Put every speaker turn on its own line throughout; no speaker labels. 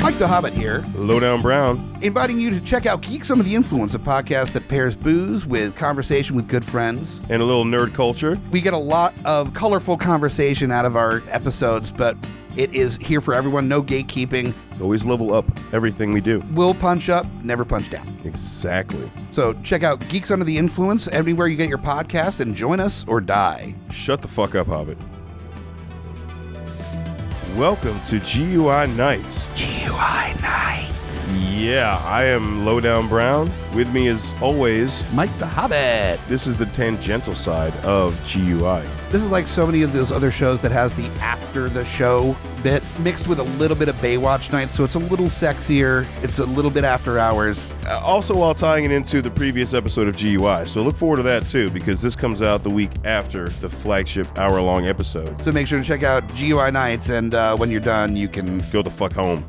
Mike the Hobbit here.
Lowdown Brown.
Inviting you to check out Geeks Under the Influence, a podcast that pairs booze with conversation with good friends.
And a little nerd culture.
We get a lot of colorful conversation out of our episodes, but it is here for everyone. No gatekeeping.
Always level up everything we do.
We'll punch up, never punch down.
Exactly.
So check out Geeks Under the Influence anywhere you get your podcasts and join us or die.
Shut the fuck up, Hobbit. Welcome to GUI Nights.
GUI Nights.
Yeah, I am Lowdown Brown. With me as always,
Mike the Hobbit.
this is the tangential side of GUI.
This is like so many of those other shows that has the after the show bit mixed with a little bit of Baywatch night, so it's a little sexier. It's a little bit after hours.
Also while tying it into the previous episode of GUI. So look forward to that too, because this comes out the week after the flagship hour-long episode.
So make sure to check out GUI Nights, and when you're done, you can
Go the fuck home.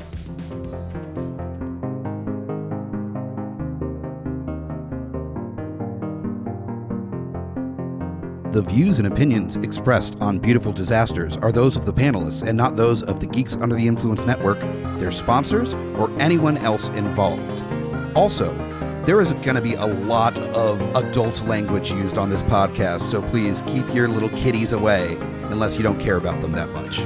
The views and opinions expressed on Beautiful Disasters are those of the panelists and not those of the Geeks Under the Influence Network, their sponsors, or anyone else involved. Also, there is going to be a lot of adult language used on this podcast, so please keep your little kitties away unless you don't care about them that much.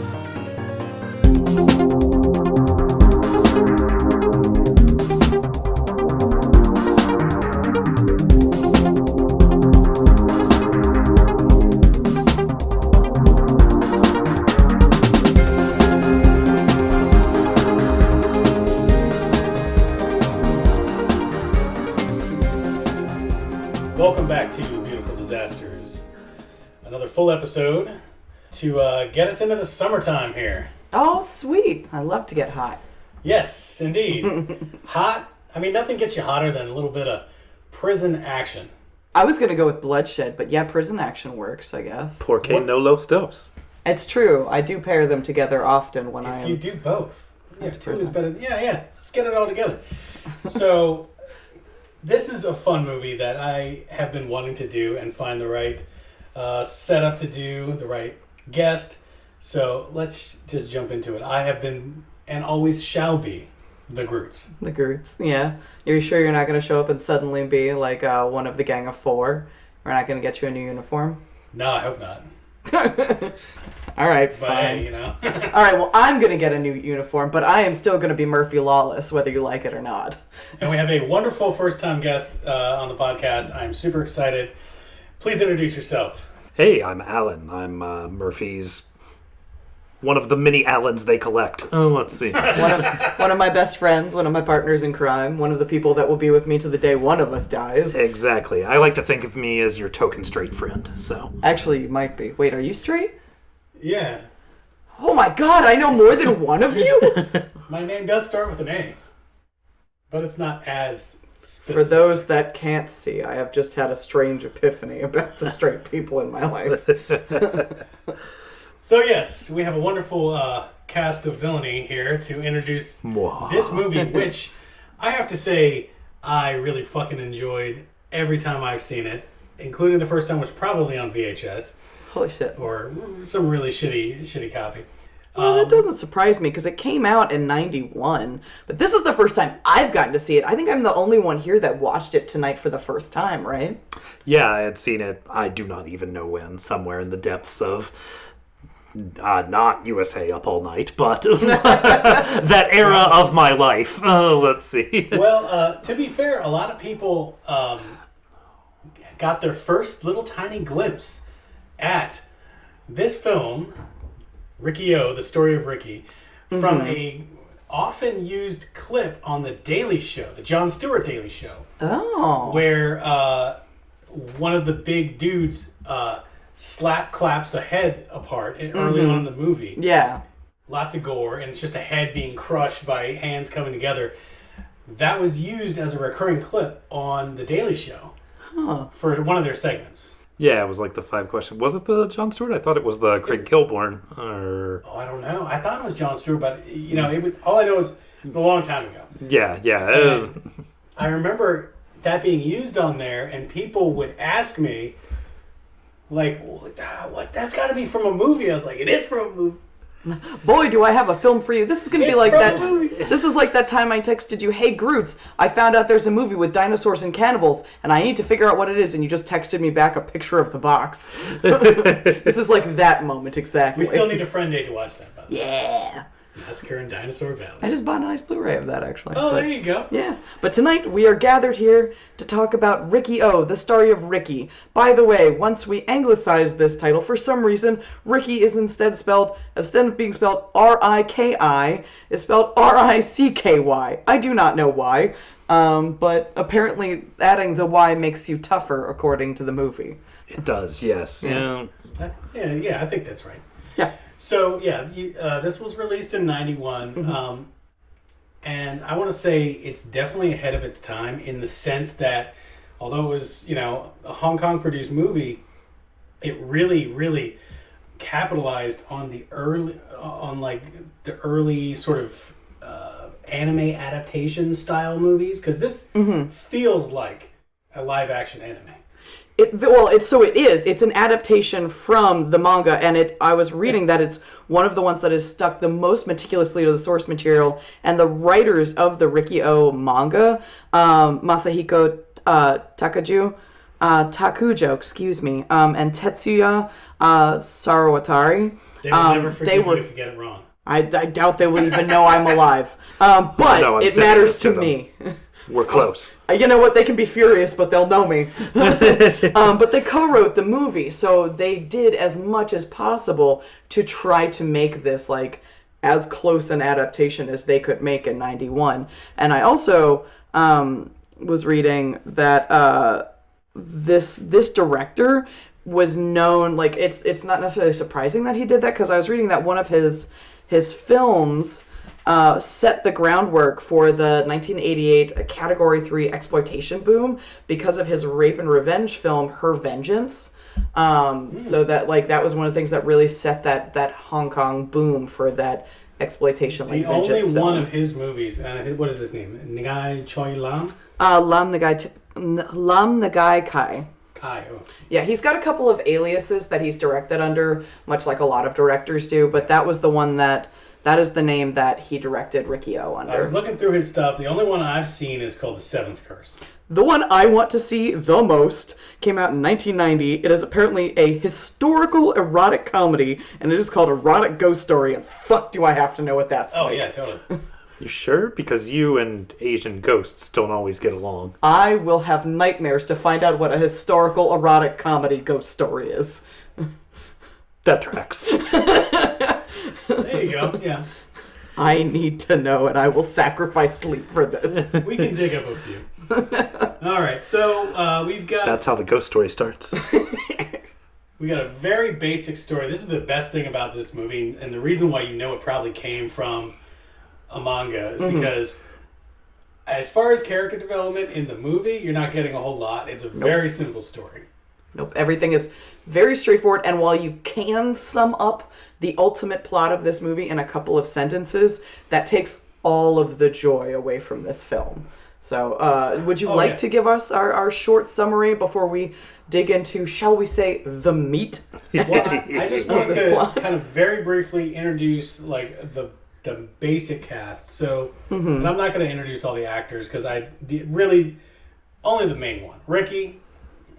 Welcome back to Beautiful Disasters. Another full episode to get us into the summertime here.
Oh, sweet. I love to get hot.
Yes, indeed. Hot. I mean, nothing gets you hotter than a little bit of prison action.
I was going to go with bloodshed, but yeah, prison action works, I guess.
Porque
What?
no los dos.
It's true. I do pair them together often when I
If
am...
you do both. Yeah,
to
two is
prison.
better. Yeah. Let's get it all together. So, this is a fun movie that I have been wanting to do and find the right setup to do, the right guest. So, let's just jump into it. I have been, and always shall be, the Grutz.
The Grutz, yeah. You're sure you're not going to show up and suddenly be like one of the gang of four? We're not going to get you a new uniform?
No, I hope not.
All right,
But
fine.
hey, you know.
All right, well, I'm going to get a new uniform, but I am still going to be Murphy Lawless, whether you like it or not.
And we have a wonderful first-time guest on the podcast. I'm super excited. Please introduce yourself.
Hey, I'm Alan. I'm Murphy's... one of the many Allens they collect. Oh, let's see.
One of my best friends, one of my partners in crime, one of the people that will be with me to the day one of us dies.
Exactly. I like to think of me as your token straight friend, so...
Actually, you might be. Wait, are you straight?
Yeah.
Oh my god, I know more than one of you?
My name does start with an A. But it's not as specific.
For those that can't see, I have just had a strange epiphany about the straight people in my life.
So yes, we have a wonderful cast of villainy here to introduce this movie, which I have to say I really fucking enjoyed every time I've seen it, including the first time, which was probably on VHS
Holy shit.
or some really shitty copy.
Well, that doesn't surprise me because it came out in 91, but this is the first time I've gotten to see it. I think I'm the only one here that watched it tonight for the first time, right?
Yeah, I had seen it, I do not even know when, somewhere in the depths of... not USA Up All Night, but that era of my life. Let's see.
Well, to be fair, a lot of people got their first little tiny glimpse at this film, Riki-Oh, the story of Ricky, from a often used clip on the Daily Show, the Jon Stewart Daily Show,
Oh.
where one of the big dudes claps a head apart early on in the movie.
Yeah.
Lots of gore, and it's just a head being crushed by hands coming together. That was used as a recurring clip on The Daily Show for one of their segments.
Yeah, it was like the 5 questions. Was it the Jon Stewart? I thought it was the Craig Kilborn. Or...
Oh, I don't know. I thought it was Jon Stewart, but you know, it was. All I know is it was a long time ago.
Yeah.
And I remember that being used on there, and people would ask me, like, "What? That's got to be from a movie." I was like, "It is from a movie."
Boy, do I have a film for you. This is going to be
It's
like
from
that.
the movie.
This is like that time I texted you, "Hey Grutz, I found out there's a movie with dinosaurs and cannibals, and I need to figure out what it is." And you just texted me back a picture of the box. This is like that moment exactly.
We still need a friend day to watch that, by the way.
Yeah.
Massacre in Dinosaur Valley.
I just bought a nice Blu-ray of that, actually.
Oh,
But-
there you go.
Yeah, but tonight we are gathered here to talk about Riki-Oh, the story of Ricky. By the way, once we anglicized this title, for some reason, Ricky is instead of being spelled R-I-K-I, is spelled R-I-C-K-Y. I do not know why, but apparently adding the Y makes you tougher, according to the movie.
It does, yes.
Yeah.
Yeah, I think that's right.
Yeah.
So, yeah, this was released in 91, and I want to say it's definitely ahead of its time in the sense that, although it was, a Hong Kong-produced movie, it really, really capitalized on the early sort of anime adaptation style movies, because this feels like a live-action anime.
It is. It's an adaptation from the manga, and I was reading that it's one of the ones that is stuck the most meticulously to the source material, and the writers of the Riki-Oh manga, Masahiko Takujo, and Tetsuya Sarawatari.
They will never forgive you if you get it wrong.
I doubt they will even know I'm alive. But
No, I'm
it
sending
matters
this to
to
them.
me.
We're close.
You know what? They can be furious, but they'll know me. But they co-wrote the movie, so they did as much as possible to try to make this like as close an adaptation as they could make in 91. And I also was reading that this director was known, like it's not necessarily surprising that he did that, because I was reading that one of his films set the groundwork for the 1988 Category 3 exploitation boom because of his rape and revenge film Her Vengeance. So that was one of the things that really set that Hong Kong boom for that exploitation like vengeance
The only
film.
one of his movies, what is his name? Ngai Choi Lam?
Lam Nagai Kai.
Kai. Oh.
Yeah, he's got a couple of aliases that he's directed under, much like a lot of directors do, but that was the one that is the name that he directed Riki-Oh under.
I was looking through his stuff. The only one I've seen is called The Seventh Curse.
The one I want to see the most came out in 1990. It is apparently a historical erotic comedy, and it is called Erotic Ghost Story, and fuck do I have to know what that's
Oh,
like.
yeah, totally.
You sure? Because you and Asian ghosts don't always get along.
I will have nightmares to find out what a historical erotic comedy ghost story is.
That tracks.
There you go, yeah.
I need to know, and I will sacrifice sleep for this.
We can dig up a few. All right, so we've got...
That's how the ghost story starts.
We got a very basic story. This is the best thing about this movie, and the reason why you know it probably came from a manga is because as far as character development in the movie, you're not getting a whole lot. It's a very simple story.
Nope, everything is very straightforward, and while you can sum up the ultimate plot of this movie in a couple of sentences, that takes all of the joy away from this film. So, would you like to give us our short summary before we dig into, shall we say, the meat?
Well, I just want
this
to
plot.
kind of very briefly introduce like the basic cast. So, and I'm not going to introduce all the actors because really only the main one. Ricky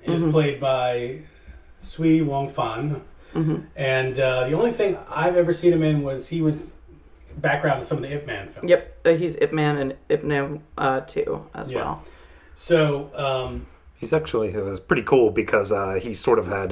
is played by Sui Wong Fan, and the only thing I've ever seen him in was he was background in some of the Ip Man films.
Yep, he's Ip Man and Ip Man 2 as well.
So,
He's actually, it was pretty cool because he sort of had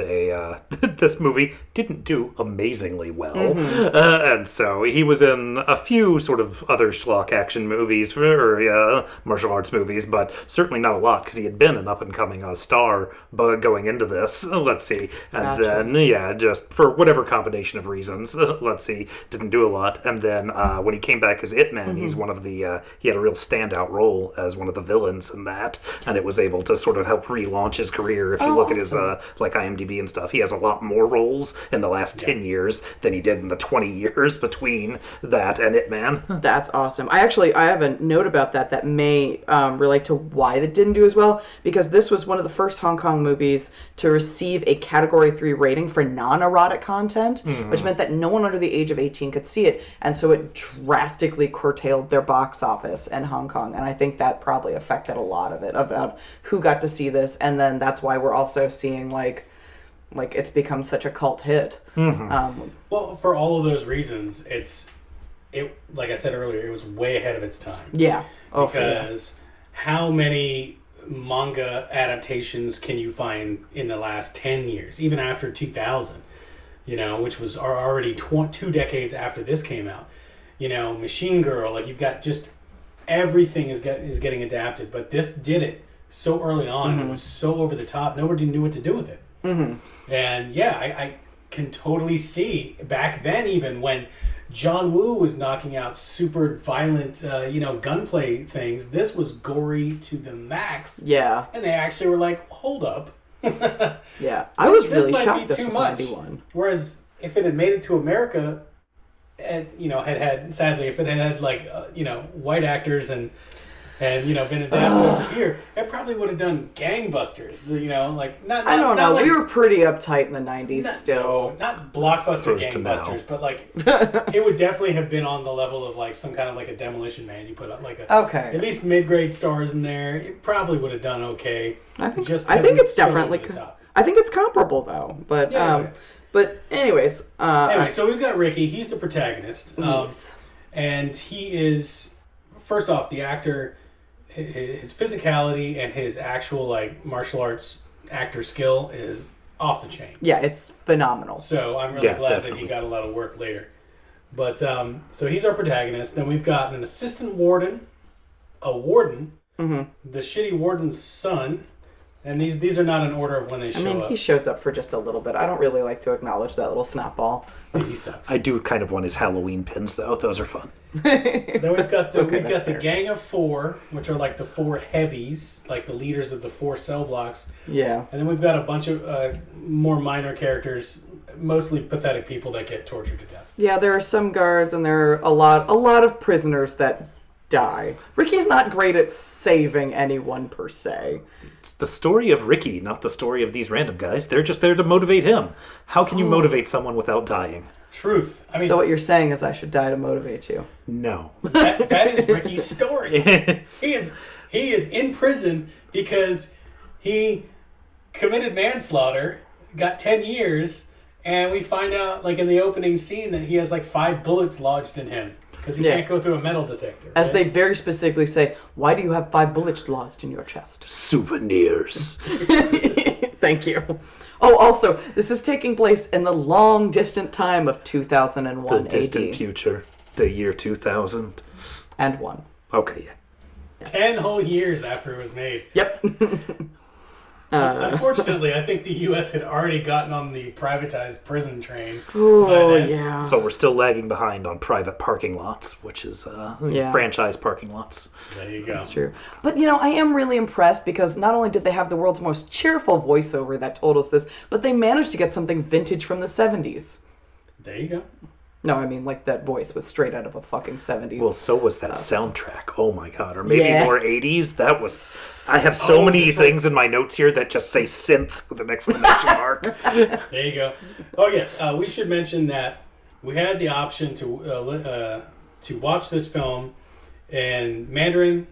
this movie didn't do amazingly well. And so he was in a few sort of other schlock action movies or martial arts movies, but certainly not a lot because he had been an up-and-coming star going into this, let's see. And then, just for whatever combination of reasons, let's see, didn't do a lot. And then when he came back as Ip Man, he's one of the, he had a real standout role as one of the villains in that, and it was able to sort of help relaunch his career. If you look at his like IMDb and stuff, he has a lot more roles in the last 10 years than he did in the 20 years between that and It Man.
That's awesome. I have a note about that may relate to why it didn't do as well, because this was one of the first Hong Kong movies to receive a Category 3 rating for non-erotic content, which meant that no one under the age of 18 could see it, and so it drastically curtailed their box office in Hong Kong, and I think that probably affected a lot of it, about who got to see this, and then that's why we're also seeing, like it's become such a cult hit.
Well, for all of those reasons, it like I said earlier, it was way ahead of its time.
Yeah.
Because how many manga adaptations can you find in the last 10 years, even after 2000, which was already 2 decades after this came out. Machine Girl, like, you've got just everything is getting adapted, but this did it so early on. It was so over the top, nobody knew what to do with it. And yeah, I can totally see back then, even when John Woo was knocking out super violent, gunplay things, this was gory to the max. Yeah. And they actually were like, hold up.
Yeah. I was really shocked this was 91.
Whereas if it had made it to America, and, sadly, if it had like, white actors and been adapted over here, it probably would have done gangbusters. Not
I don't know.
Like,
we were pretty uptight in the 90s still.
Not blockbuster gangbusters, but like it would definitely have been on the level of like some kind of like a Demolition Man. You put up like at least mid-grade stars in there. It probably would have done okay.
I think it's definitely. I think it's comparable though, but but anyways.
Anyway, so we've got Ricky. He's the protagonist.
Yes.
And he is, first off, the actor. His physicality and his actual like martial arts actor skill is off the chain.
Yeah, it's phenomenal.
So I'm really glad that he got a lot of work later. But so he's our protagonist. Then we've got an assistant warden, a warden, the shitty warden's son, and these are not in order of when they show up.
He shows up for just a little bit. I don't really like to acknowledge that little snapball.
He sucks.
I do kind of want his Halloween pins though. Those are fun.
Then we've got the gang of 4, which are like the 4 heavies, like the leaders of the 4 cell blocks.
Yeah.
And then we've got a bunch of more minor characters, mostly pathetic people that get tortured to death.
Yeah, there are some guards, and there are a lot of prisoners that die. Ricky's not great at saving anyone per se.
It's the story of Ricky, not the story of these random guys. They're just there to motivate him. How can you motivate someone without dying?
Truth. I mean,
so what you're saying is I should die to motivate you?
No.
That is Ricky's story. He is in prison because he committed manslaughter, got 10 years, and we find out, like in the opening scene, that he has like 5 bullets lodged in him because he can't go through a metal detector. Right?
As they very specifically say, why do you have 5 bullets lodged in your chest?
Souvenirs.
Thank you. Oh, also, this is taking place in the long distant time of 2001
The distant
AD.
future. The year 2000.
And 1.
Okay, yeah.
10 whole years after it was made.
Yep.
Unfortunately, I think the U.S. had already gotten on the privatized prison train.
Oh, yeah.
But we're still lagging behind on private parking lots, which is franchise parking lots.
There you go.
That's true. But, I am really impressed because not only did they have the world's most cheerful voiceover that told us this, but they managed to get something vintage from the 70s.
There you go.
No, I mean, like, that voice was straight out of a fucking 70s.
Well, so was that soundtrack. Oh, my God. Or maybe more 80s. That was... I have so many things in my notes here that just say synth with an exclamation mark.
There you go. Oh, yes. We should mention that we had the option to watch this film in Mandarin,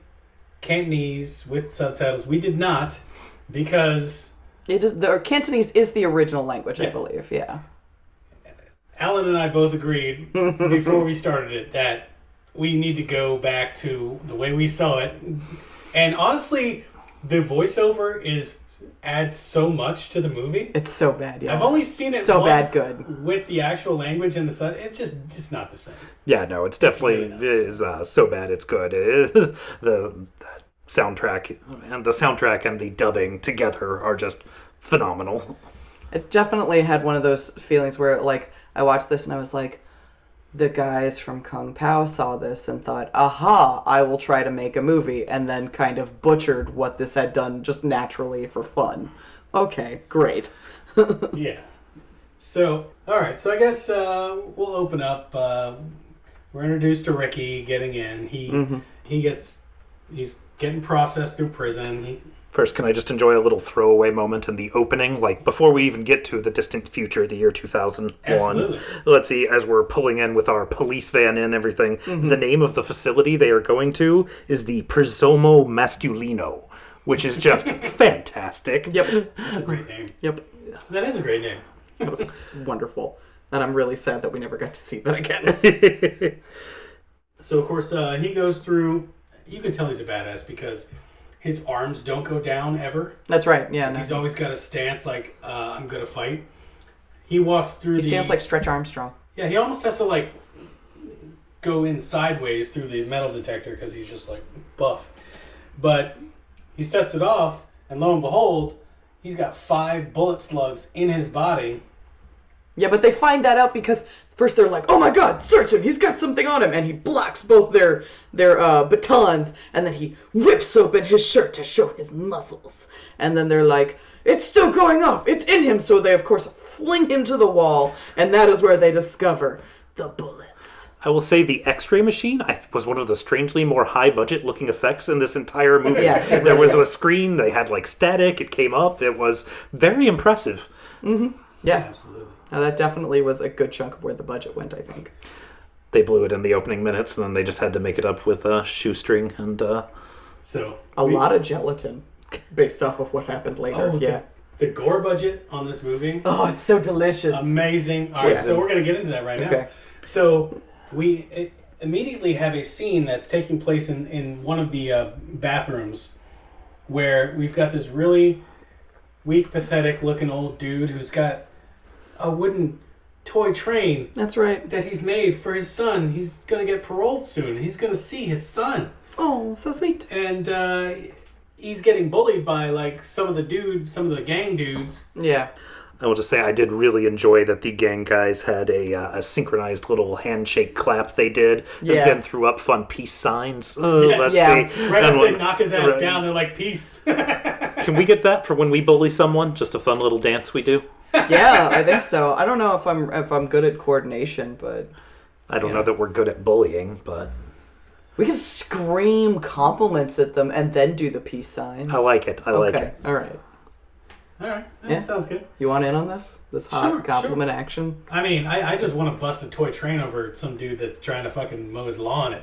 Cantonese, with subtitles. We did not because...
Cantonese is the original language, yes. I believe, yeah.
Alan and I both agreed before we started it that we need to go back to the way we saw it. And honestly, the voiceover adds so much to the movie.
It's so bad, yeah.
I've only seen it
so
once
bad good.
With the actual language and it's not the same.
Yeah, no, it's definitely so bad it's good. The soundtrack and the dubbing together are just phenomenal.
It definitely had one of those feelings where, like, I watched this and I was like, the guys from Kung Pao saw this and thought, aha, I will try to make a movie, and then kind of butchered what this had done just naturally for fun. Okay, great.
Yeah. So, alright, so I guess we'll open up. We're introduced to Ricky getting in. He's getting processed through prison.
First, can I just enjoy a little throwaway moment in the opening? Like, before we even get to the distant future, the year 2001.
Absolutely.
Let's see, as we're pulling in with our police van and everything, the name of the facility they are going to is the Prisomo Masculino, which is just fantastic.
Yep.
That's a great name.
Yep.
That is a great name.
That was wonderful. And I'm really sad that we never got to see that again.
So, of course, he goes through... You can tell he's a badass because his arms don't go down ever.
That's right, yeah. No.
He's always got a stance like, I'm going to fight. He walks through
He stands like Stretch Armstrong.
Yeah, he almost has to, like, go in sideways through the metal detector because he's just, like, buff. But he sets it off, and lo and behold, he's got 5 bullet slugs in his body.
Yeah, but they find that out because first they're like, oh my god, search him, he's got something on him. And he blocks both their batons, and then he whips open his shirt to show his muscles. And then they're like, it's still going off, it's in him. So they, of course, fling him to the wall, and that is where they discover the bullets.
I will say the X-ray machine was one of the strangely more high-budget looking effects in this entire movie.
Yeah,
there was a screen, they had like static, it came up, it was very impressive.
Mm-hmm. Yeah,
absolutely.
Now that definitely was a good chunk of where the budget went, I think.
They blew it in the opening minutes, and then they just had to make it up with a shoestring and
a lot of gelatin based off of what happened later. Yeah.
The gore budget on this movie.
Oh, it's so delicious.
Amazing. All right, so we're going to get into that right now. So we immediately have a scene that's taking place in one of the bathrooms where we've got this really weak, pathetic looking old dude who's got a wooden toy train.
That's right.
That he's made for his son. He's going to get paroled soon. He's going to see his son.
Oh, so sweet.
And he's getting bullied by like some of the gang dudes.
Yeah.
I will just say I did really enjoy that the gang guys had a synchronized little handshake clap they did, and then threw up fun peace signs. Let's see.
Right after they knock his ass down, they're like, peace.
Can we get that for when we bully someone? Just a fun little dance we do?
Yeah, I think so. I don't know if I'm good at coordination, but
I don't know that we're good at bullying, but
we can scream compliments at them and then do the peace signs.
I like it. I like it.
All right.
That sounds good.
You want in on this? This hot compliment action?
I mean, I just want to bust a toy train over some dude that's trying to fucking mow his lawn at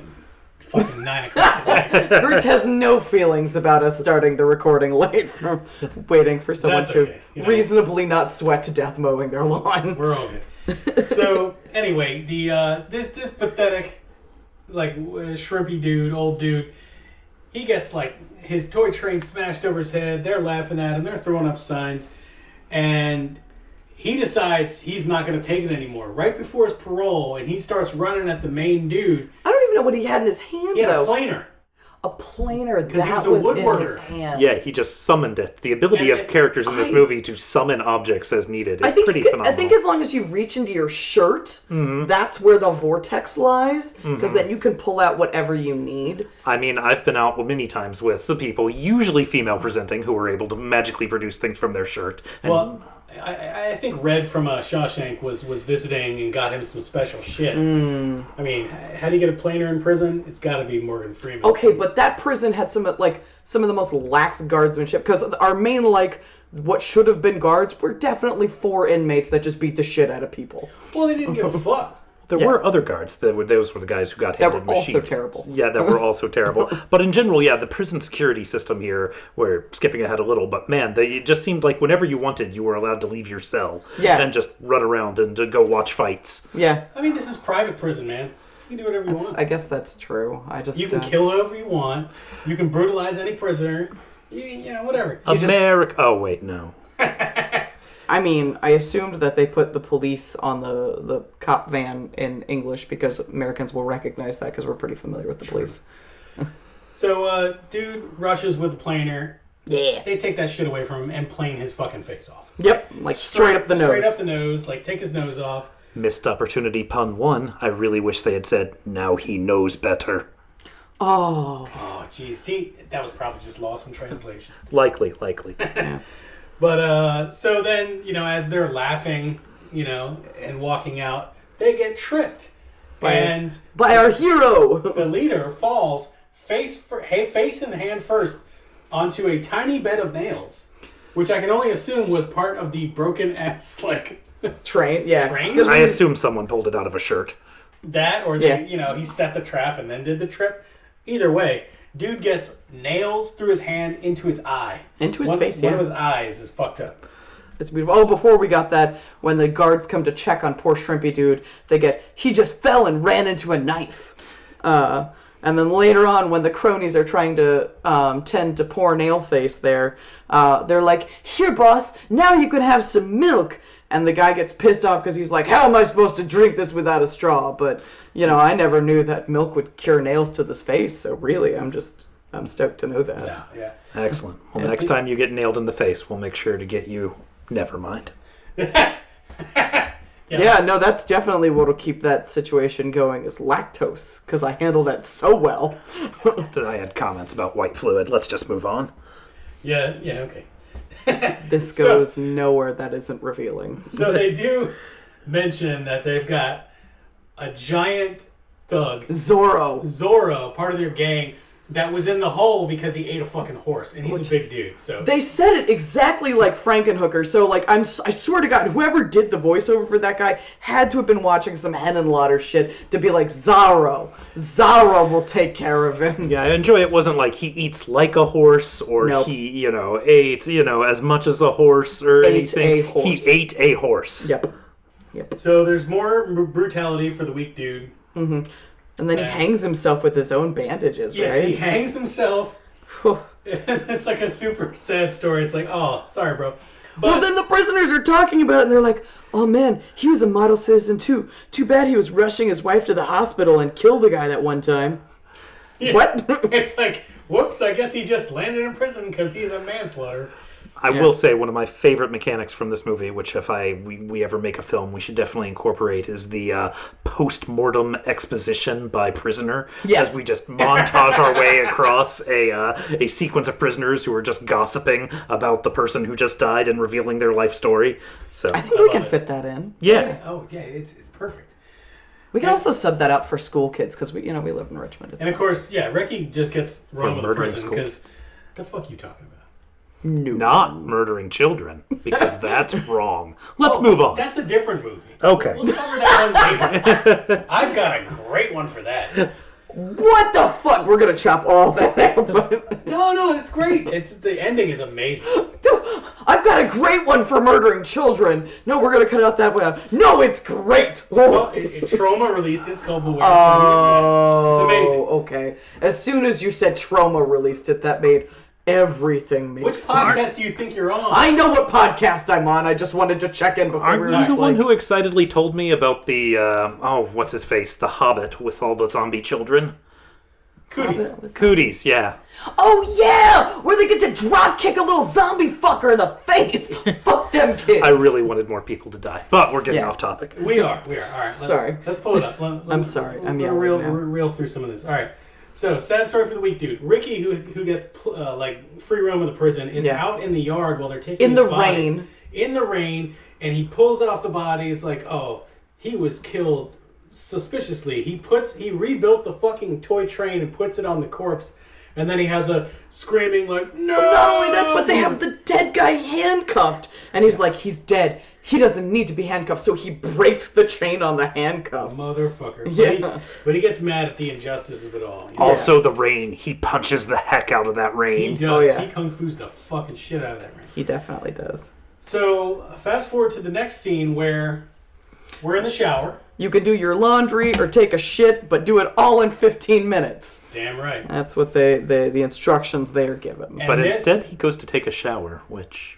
fucking 9 o'clock at night.
Grutz has no feelings about us starting the recording late from waiting for someone to reasonably not sweat to death mowing their lawn.
We're all good. So, anyway, the this pathetic, like, shrimpy dude, old dude, he gets, like, his toy train smashed over his head. They're laughing at him. They're throwing up signs. And he decides he's not going to take it anymore. Right before his parole, and he starts running at the main dude.
I don't even know what he had in his hand,
He had
though.
a planer.
A planer,
that
was
in
his hand.
Yeah, he just summoned it. The ability of characters in this movie to summon objects as needed is pretty phenomenal.
I think as long as you reach into your shirt, that's where the vortex lies, because then you can pull out whatever you need.
I mean, I've been out many times with the people, usually female presenting, who were able to magically produce things from their shirt. And
well, I think Red from Shawshank was visiting and got him some special shit. I mean, how do you get a planer in prison? It's got to be Morgan Freeman.
Okay, but that prison had some of the most lax guardsmanship, because our main, what should have been guards were definitely 4 inmates that just beat the shit out of people.
Well, they didn't give a fuck.
There were other guards. Those were the guys who got handed machines.
That were also terrible.
Yeah, that were also terrible. But in general, the prison security system here, we're skipping ahead a little, but man, it just seemed like whenever you wanted, you were allowed to leave your cell and just run around and to go watch fights.
Yeah.
I mean, this is private prison, man. You can do whatever you want.
I guess that's true. You
can kill whoever you want. You can brutalize any prisoner. You know, whatever.
Oh, wait, no.
I mean, I assumed that they put the police on the cop van in English because Americans will recognize that because we're pretty familiar with the police.
So, dude rushes with the planer.
Yeah.
They take that shit away from him and plane his fucking face off.
Yep, straight up the nose.
Straight up the nose, take his nose off.
Missed opportunity pun 1. I really wish they had said, now he knows better.
Oh.
Oh, geez. See, that was probably just lost in translation.
Likely.
Yeah.
But, so then, as they're laughing, and walking out, they get tripped.
By our hero.
The leader falls face and hand first onto a tiny bed of nails, which I can only assume was part of the broken ass,
Train, yeah.
train?
I assume someone pulled it out of a shirt.
That, or he set the trap and then did the trip. Either way, dude gets nails through his hand into his eye.
Into his face,
One of his eyes is fucked up.
It's beautiful. Oh, before we got that, when the guards come to check on poor Shrimpy dude, they get, he just fell and ran into a knife. And then later on, when the cronies are trying to tend to poor Nailface there, they're like, here, boss, now you can have some milk. And the guy gets pissed off because he's like, how am I supposed to drink this without a straw? But, I never knew that milk would cure nails to the face. So really, I'm stoked to know that.
Yeah.
Excellent. Well, next time you get nailed in the face, we'll make sure to get you. Never mind.
Yeah, no, that's definitely what'll keep that situation going is lactose, because I handle that so well.
I had comments about white fluid. Let's just move on.
Yeah, okay.
This goes nowhere that isn't revealing.
So they do mention that they've got a giant thug,
Zorro,
part of their gang, that was in the hole because he ate a fucking horse, and he's a big dude. So
they said it exactly like Frankenhooker. So I swear to God, whoever did the voiceover for that guy had to have been watching some Henenlotter shit to be like, Zorro will take care of him.
Yeah, I enjoy it. Wasn't like he eats like a horse or he, ate, as much as a horse or anything. He ate a horse.
Yep.
So there's more brutality for the weak dude.
Mm-hmm. And then he hangs himself with his own bandages, right?
Yes, he hangs himself. It's like a super sad story. It's like, oh, sorry, bro. But
well, then the prisoners are talking about it, and they're like, oh man, he was a model citizen too. Too bad he was rushing his wife to the hospital and killed a guy that one time.
Yeah.
What?
It's like, whoops, I guess he just landed in prison because he's a manslaughter.
I will say one of my favorite mechanics from this movie, which if we ever make a film, we should definitely incorporate, is the post-mortem exposition by prisoner.
Yes.
As we just montage our way across a sequence of prisoners who are just gossiping about the person who just died and revealing their life story. So
I think we can fit that in.
Yeah.
Oh, yeah, it's perfect.
We can also sub that out for school kids because we live in Richmond.
And of course, Ricky just gets thrown to
murdering
prison
school
because
kids.
the fuck are you talking about?
No.
Not murdering children, because that's wrong. Let's move on.
That's a different movie.
Okay.
We'll cover that one later. I've got a great one for that.
What the fuck? We're gonna chop all that out. But...
No, it's great. The ending is amazing.
I've got a great one for murdering children. No, we're gonna cut out that one. No, it's great.
Well, it's Trauma released. It's called Beware.
Oh,
it's amazing.
Okay. As soon as you said Trauma released it, that made everything make
Which
sense.
podcast do you think you're on?
I know what podcast I'm on. I just wanted to check in before
Aren't
we
you
were
the one who excitedly told me about the, what's his face? The Hobbit with all the zombie children? Cooties, yeah.
Oh, yeah! Where they get to drop kick a little zombie fucker in the face. Fuck them kids.
I really wanted more people to die, but we're getting off topic.
We are. All right.
Sorry.
Let's pull it up.
I'm sorry. I'm
gonna reel through some of this. All right. So, sad story for the weak dude. Ricky, who gets free roam of the prison, is out in the yard while they're taking his body. In the rain, and he pulls off the body. It's like, oh, he was killed suspiciously. He rebuilt the fucking toy train and puts it on the corpse, and then he has a screaming like, no!
Not only that, but they have the dead guy handcuffed, and he's like, he's dead. He doesn't need to be handcuffed, so he breaks the chain on the handcuff.
Motherfucker.
Yeah.
But he gets mad at the injustice of it all.
Also, the rain. He punches the heck out of that rain.
He does.
Oh, yeah.
He kung fu's the fucking shit out of that rain.
He definitely does.
So, fast forward to the next scene where we're in the shower.
You can do your laundry or take a shit, but do it all in 15 minutes.
Damn right.
That's what the instructions they are given.
But instead, he goes to take a shower, which...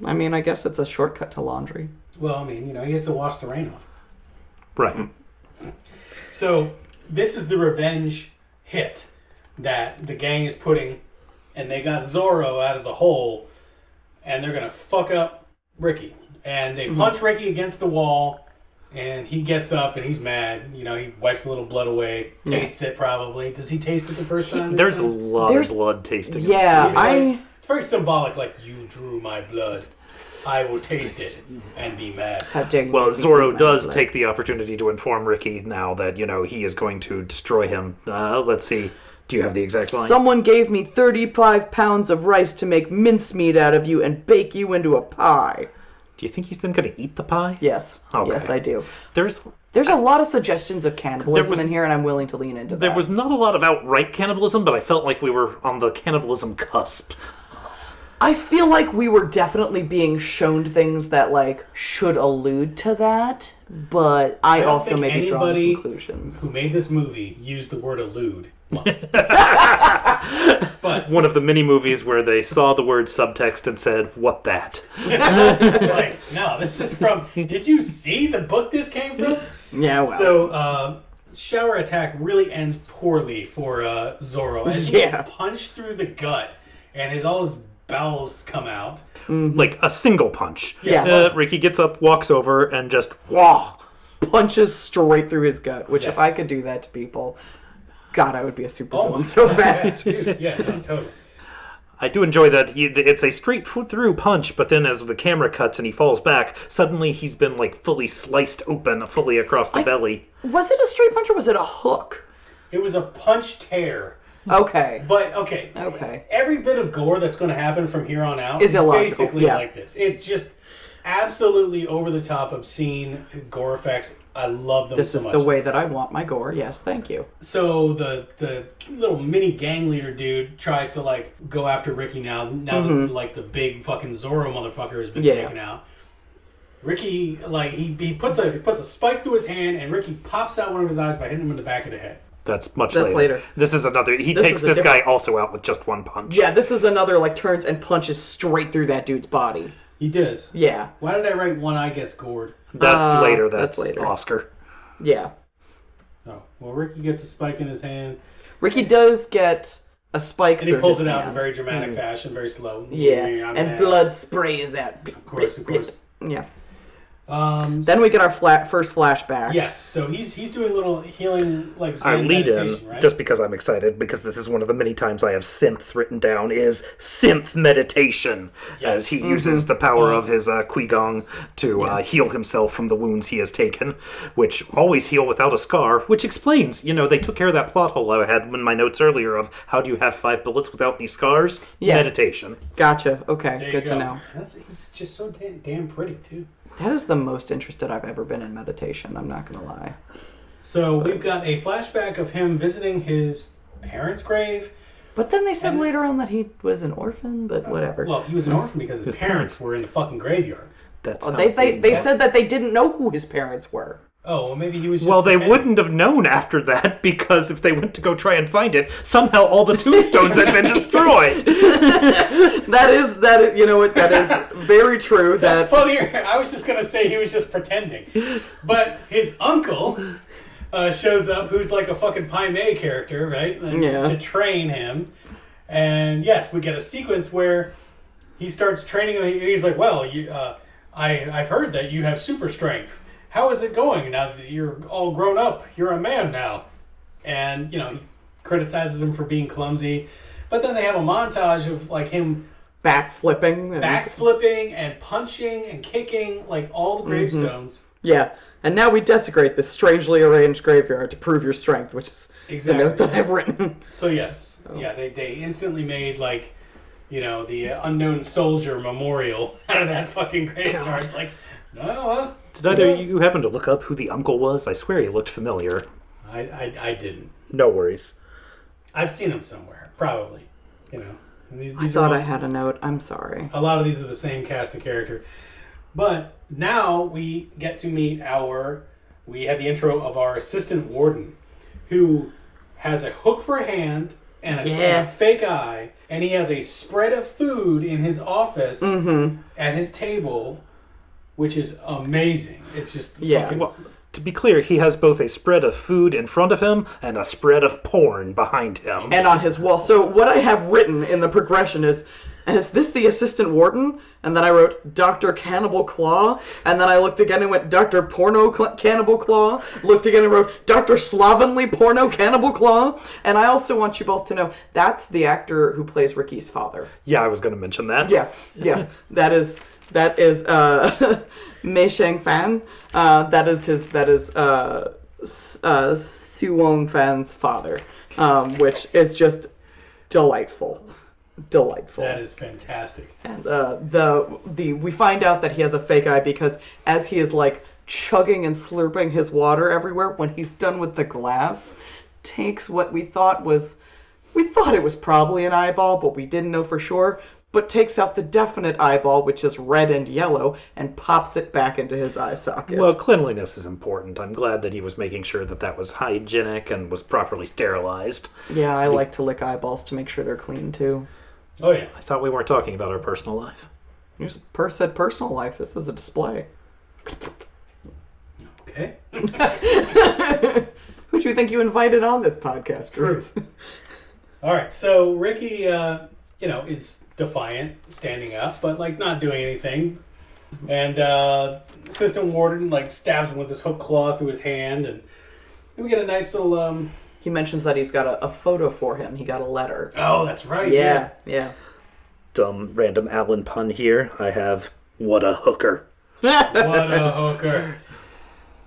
I mean, I guess it's a shortcut to laundry.
Well, I mean, he has to wash the rain off.
Right.
So, this is the revenge hit that the gang is putting, and they got Zorro out of the hole, and they're going to fuck up Ricky. And they punch Ricky against the wall, And he gets up and he's mad. You know, he wipes a little blood away, tastes it probably. Does he taste it the first time?
There's a lot of blood tasting.
Yeah,
It's like- it's very symbolic, like, you drew my blood. I will taste it and be mad.
How dare you
Well,
make me
Zorro
eat my
does
blood.
take the opportunity to inform Ricky now that, he is going to destroy him. Let's see. Do you have the exact line?
Someone gave me 35 pounds of rice to make mincemeat out of you and bake you into a pie.
Do you think he's then going to eat the pie?
Yes.
Okay.
Yes, I do.
There's
a lot of suggestions of cannibalism
was-
in here, and I'm willing to lean into that.
There was not a lot of outright cannibalism, but I felt like we were on the cannibalism cusp.
I feel like we were definitely being shown things that, like, should allude to that, but I
don't
also
think
maybe draw
anybody
conclusions.
who made this movie used the word allude once. But
One of the many movies where they saw the word subtext and said, "What that?"
like, no, this is from. Did you see the book this came from?
Yeah, well.
So, shower attack really ends poorly for Zorro as he
Yeah.
gets punched through the gut, and all his bowels come out.
Like a single punch.
Yeah.
Ricky gets up, walks over, and just wah.
Punches straight through his gut, which
Yes.
if I could do that to people, God, I would be a supervillain
my
so
God,
fast.
dude. Yeah, no, totally.
I do enjoy that it's a straight through punch, but then as the camera cuts and he falls back, suddenly he's been like fully sliced open, fully across the belly.
Was it a straight punch or was it a hook?
It was a punch tear.
Okay.
But, okay.
Okay.
Every bit of gore that's going to happen from here on out
Is illogical,
basically
yeah.
like this. It's just absolutely over-the-top, obscene gore effects. I love them
This
so
is
much.
the way that I want my gore. Yes, thank you.
So the little mini gang leader dude tries to, like, go after Ricky now that, like, the big fucking Zorro motherfucker has been taken out. Ricky, like, he puts a spike through his hand, and Ricky pops out one of his eyes by hitting him in the back of the head.
That's much
That's later.
This is another. He
This
takes
is a
this guy
different-
also out with just one punch.
Yeah, this is another, like, turns and punches straight through that dude's body.
He does.
Yeah.
Why did I write one eye gets gored?
That's later. That's
later.
Oscar.
Yeah.
Oh, well, Ricky gets a spike in his hand,
Ricky does get a spike
and he
through
pulls
his
it out in
hand.
a very dramatic fashion, very slow.
Yeah,
I'm
and
mad.
blood sprays out.
Of course.
Yeah.
Then
we get our first flashback.
Yes, so he's doing a little healing, like,
Our
Zen
lead
meditation,
in,
right?
just because I'm excited, because this is one of the many times I have synth written down, is synth meditation, as he uses the power of his Qigong to heal himself from the wounds he has taken, which always heal without a scar, which explains, they took care of that plot hole I had in my notes earlier of how do you have 5 bullets without any scars?
Yeah.
Meditation.
Gotcha. Okay,
There you
good
go.
to know.
He's just so damn pretty, too.
That is the most interested I've ever been in meditation, I'm not going to lie.
So we've got a flashback of him visiting his parents' grave.
But then they said later on that he was an orphan, but whatever.
Well, he was an orphan because his parents were in the fucking graveyard.
That's
Oh,
how
they said that they didn't know who his parents were.
Oh, well, maybe he was just
Well, they
pretending.
wouldn't have known after that, because if they went to go try and find it, somehow all the tombstones had been destroyed.
That is, you know what, that is very true.
That's
That
funnier. I was just going to say he was just pretending. But his uncle shows up, who's like a fucking Pai Mei character, right? Like,
Yeah.
To train him. And yes, we get a sequence where he starts training him. He's like, well, I've heard that you have super strength. How is it going now that you're all grown up? You're a man now. And, he criticizes him for being clumsy. But then they have a montage of, like, him
backflipping.
backflipping and punching and kicking, like, all the gravestones.
Yeah, and now we desecrate this strangely arranged graveyard to prove your strength, which is the note that I've written.
So, yes. Yeah, they instantly made, like, the unknown soldier memorial out of that fucking graveyard. It's like, no,
Did either of you happen to look up who the uncle was? I swear he looked familiar.
I didn't.
No worries.
I've seen him somewhere, probably.
I thought I had a note. I'm sorry.
A lot of these are the same cast of character. But now we get to meet we have the intro of our assistant warden, who has a hook for a hand and a fake eye, and he has a spread of food in his office at his table, which is amazing. It's just fucking...
Well, to be clear, he has both a spread of food in front of him and a spread of porn behind him.
And on his wall. So what I have written in the progression is, is this the assistant warden? And then I wrote Dr. Cannibal Claw. And then I looked again and went Dr. Cannibal Claw. Looked again and wrote Dr. Slovenly Porno Cannibal Claw. And I also want you both to know that's the actor who plays Ricky's father.
Yeah, I was going to mention that.
Yeah. That is Mei Shang Fan. That is Suwong Fan's father, which is just delightful.
That is fantastic.
And we find out that he has a fake eye because as he is like chugging and slurping his water everywhere, when he's done with the glass, takes what we thought it was probably an eyeball, but we didn't know for sure. But takes out the definite eyeball, which is red and yellow, and pops it back into his eye socket.
Well, cleanliness is important. I'm glad that he was making sure that was hygienic and was properly sterilized.
Yeah, I like to lick eyeballs to make sure they're clean, too.
Oh, yeah.
I thought we weren't talking about our personal life.
You said personal life. This is a display.
Okay.
Who do you think you invited on this podcast,
True. All right, so Ricky, is defiant, standing up, but not doing anything. And Assistant Warden stabs him with his hook claw through his hand, and we get a nice little.
He mentions that he's got a photo for him. He got a letter.
Oh, that's right.
Yeah.
Dumb random Allen pun here. I have what a hooker.
What a hooker.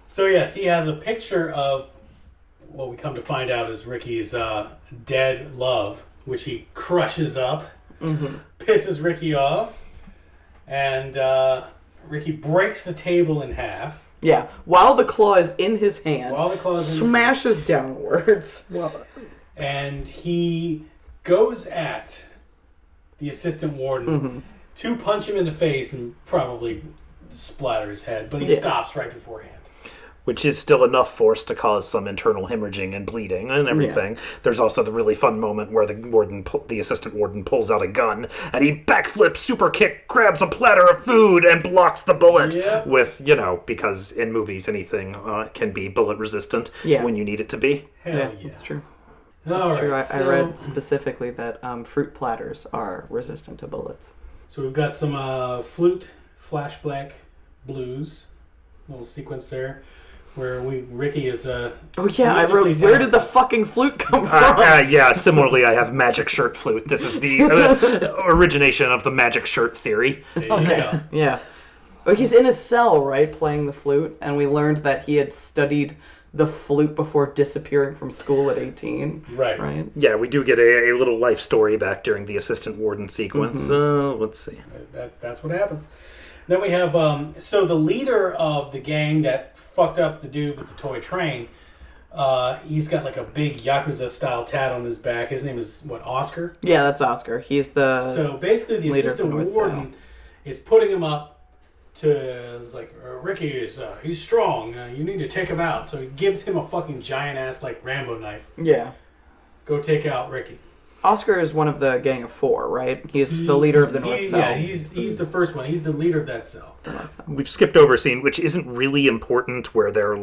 So yes, he has a picture of what we come to find out is Ricky's dead love, which he crushes up. Mm-hmm. Pisses Ricky off, and Ricky breaks the table in half.
Yeah, while the claw is in his hand, smashes downwards.
And he goes at the Assistant Warden to punch him in the face and probably splatter his head, but he stops right beforehand.
Which is still enough force to cause some internal hemorrhaging and bleeding and everything. Yeah. There's also the really fun moment where the assistant warden pulls out a gun and he backflips, super kick, grabs a platter of food and blocks the bullet with, because in movies anything can be bullet resistant when you need it to be.
Hell yeah.
That's true.
That's
true. I read specifically that fruit platters are resistant to bullets.
So we've got some flute, flashback, blues, little sequence there. Where Ricky is I
wrote, where did the fucking flute come from?
Similarly, I have magic shirt flute. This is the origination of the magic shirt theory.
Okay, yeah. Well, he's in his cell, right, playing the flute, and we learned that he had studied the flute before disappearing from school at 18.
Right.
Yeah, we do get a little life story back during the assistant warden sequence. Let's see.
That's what happens. Then we have, so the leader of the gang that fucked up the dude with the toy train, he's got a big Yakuza-style tat on his back. His name is, Oscar?
Yeah, that's Oscar. He's the
So basically the assistant warden is putting him up to, Ricky is, he's strong. You need to take him out. So he gives him a fucking giant-ass, Rambo knife.
Yeah.
Go take out Ricky.
Oscar is one of the gang of 4, right? He's the leader of the North Cell.
Yeah, he's the first one. He's the leader of that cell.
We've skipped over a scene which isn't really important where they're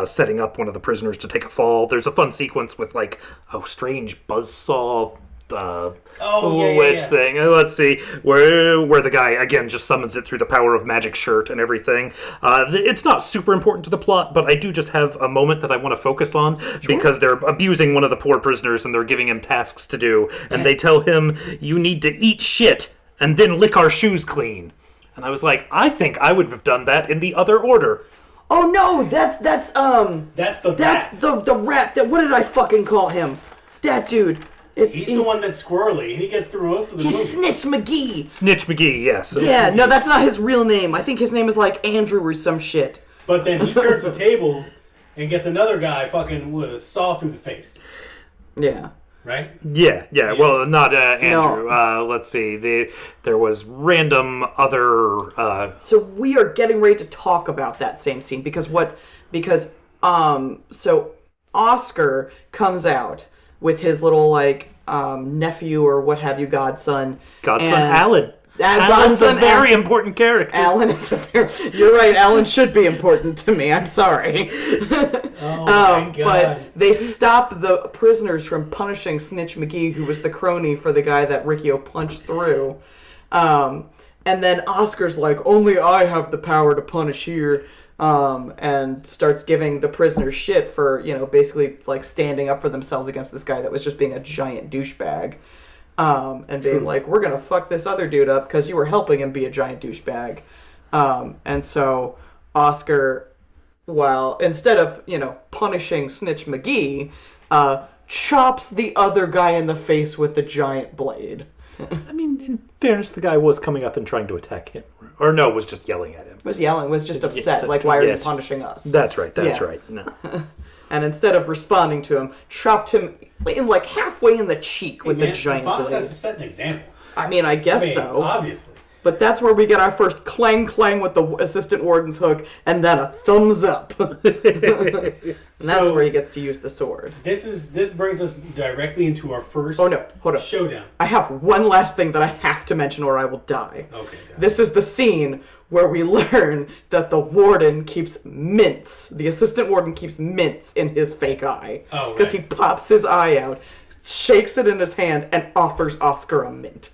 setting up one of the prisoners to take a fall. There's a fun sequence with a strange buzzsaw witch thing. Let's see where the guy again just summons it through the power of magic shirt and everything. It's not super important to the plot, but I do just have a moment that I want to focus on because they're abusing one of the poor prisoners and they're giving him tasks to do, and they tell him, "You need to eat shit and then lick our shoes clean." And I was like, I think I would have done that in the other order.
Oh no, that's the rat. What did I fucking call him? That dude.
He's the one that's squirrely, and he gets through most of the movie.
He's Snitch McGee.
Snitch McGee, yes.
Yeah, no, that's not his real name. I think his name is Andrew or some shit.
But then he turns the tables and gets another guy fucking with a saw through the face.
Yeah.
Right?
Yeah. Well, not Andrew. No. Let's see. There was random other...
So we are getting ready to talk about that same scene because so Oscar comes out with his little nephew or what have you, godson.
Godson Alan. Alan's a very important character.
Alan is You're right. Alan should be important to me. I'm sorry.
Oh my God.
But they stop the prisoners from punishing Snitch McGee, who was the crony for the guy that Riki-Oh punched through. And then Oscar's like, only I have the power to punish here. And starts giving the prisoners shit for, basically like standing up for themselves against this guy that was just being a giant douchebag. And being like, we're gonna fuck this other dude up because you were helping him be a giant douchebag. And so Oscar, while instead of, punishing Snitch McGee, chops the other guy in the face with the giant blade.
I mean, in fairness, the guy was coming up and trying to attack him. Or no, was just yelling at him.
Was just upset, like, why are you punishing us?
That's right. No.
And instead of responding to him, chopped him like halfway in the cheek with the giant blade.
The boss has to set an example.
I mean, I guess so.
Obviously.
But that's where we get our first clang clang with the assistant warden's hook, and then a thumbs up. And that's where he gets to use the sword.
This brings us directly into our first.
Oh no, hold on.
Showdown.
I have one last thing that I have to mention, or I will die.
Okay.
This is the scene where we learn that the warden keeps mints. The assistant warden keeps mints in his fake eye.
Oh, right.
Because he pops his eye out, shakes it in his hand, and offers Oscar a mint.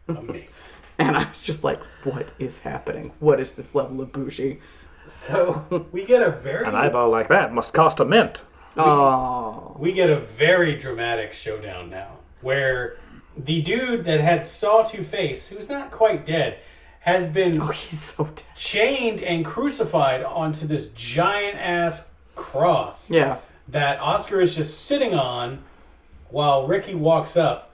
Amazing.
And I was just like, what is happening? What is this level of bougie?
So we get a very
An eyeball like that must cost a mint.
We get a very dramatic showdown now, where the dude that had Sawtooth Face, who's not quite dead, has been
he's so dead.
Chained and crucified onto this giant ass cross.
Yeah.
That Oscar is just sitting on while Ricky walks up.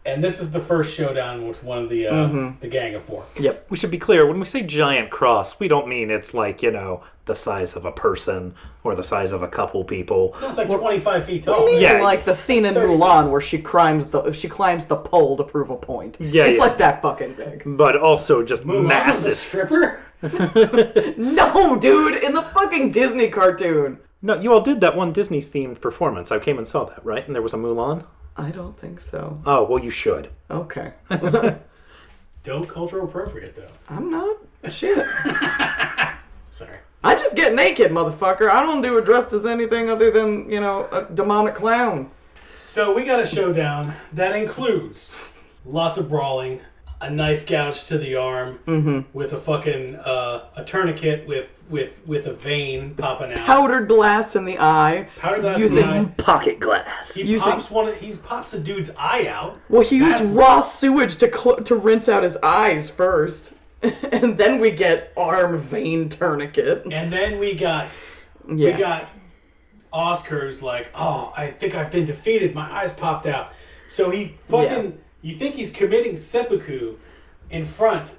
And this is the first showdown with one of the Gang of Four.
Yep.
We should be clear, when we say giant cross, we don't mean it's like, the size of a person or the size of a couple people.
It's like 25 feet tall.
Yeah, like the scene in Mulan where she climbs the pole to prove a point.
Yeah,
it's like that fucking big.
But also just
Mulan
massive.
was a stripper?
No, dude, in the fucking Disney cartoon.
No, you all did that one Disney-themed performance. I came and saw that, right? And there was a Mulan?
I don't think so.
Oh, well, you should.
Okay.
Don't cultural appropriate, though.
I'm not. Shit.
Sorry.
I just get naked, motherfucker. I don't do it dressed as anything other than, a demonic clown.
So we got a showdown that includes lots of brawling, a knife gouge to the arm with a fucking a tourniquet with a vein popping out.
Powdered glass in the eye.
Powdered glass
using
in the eye.
Pocket glass.
He pops a dude's eye out.
Well, he used raw sewage to rinse out his eyes first. And then we get arm vein tourniquet.
And then we got Oscar's like, oh, I think I've been defeated. My eyes popped out. So he fucking, you think he's committing seppuku in front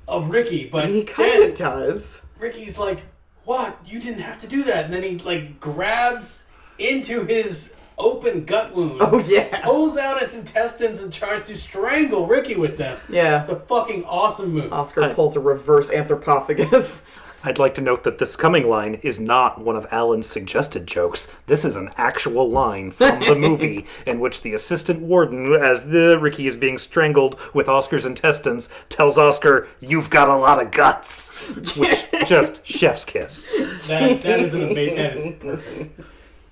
of Ricky, but
And he kind of does.
Ricky's like, what? You didn't have to do that. And then he grabs into his open gut wound.
Oh, yeah.
Pulls out his intestines and tries to strangle Ricky with them.
Yeah.
It's a fucking awesome move.
Oscar pulls a reverse anthropophagus.
I'd like to note that this coming line is not one of Alan's suggested jokes. This is an actual line from the movie in which the assistant warden, as Ricky is being strangled with Oscar's intestines, tells Oscar, "You've got a lot of guts." Which, just chef's kiss.
That is perfect.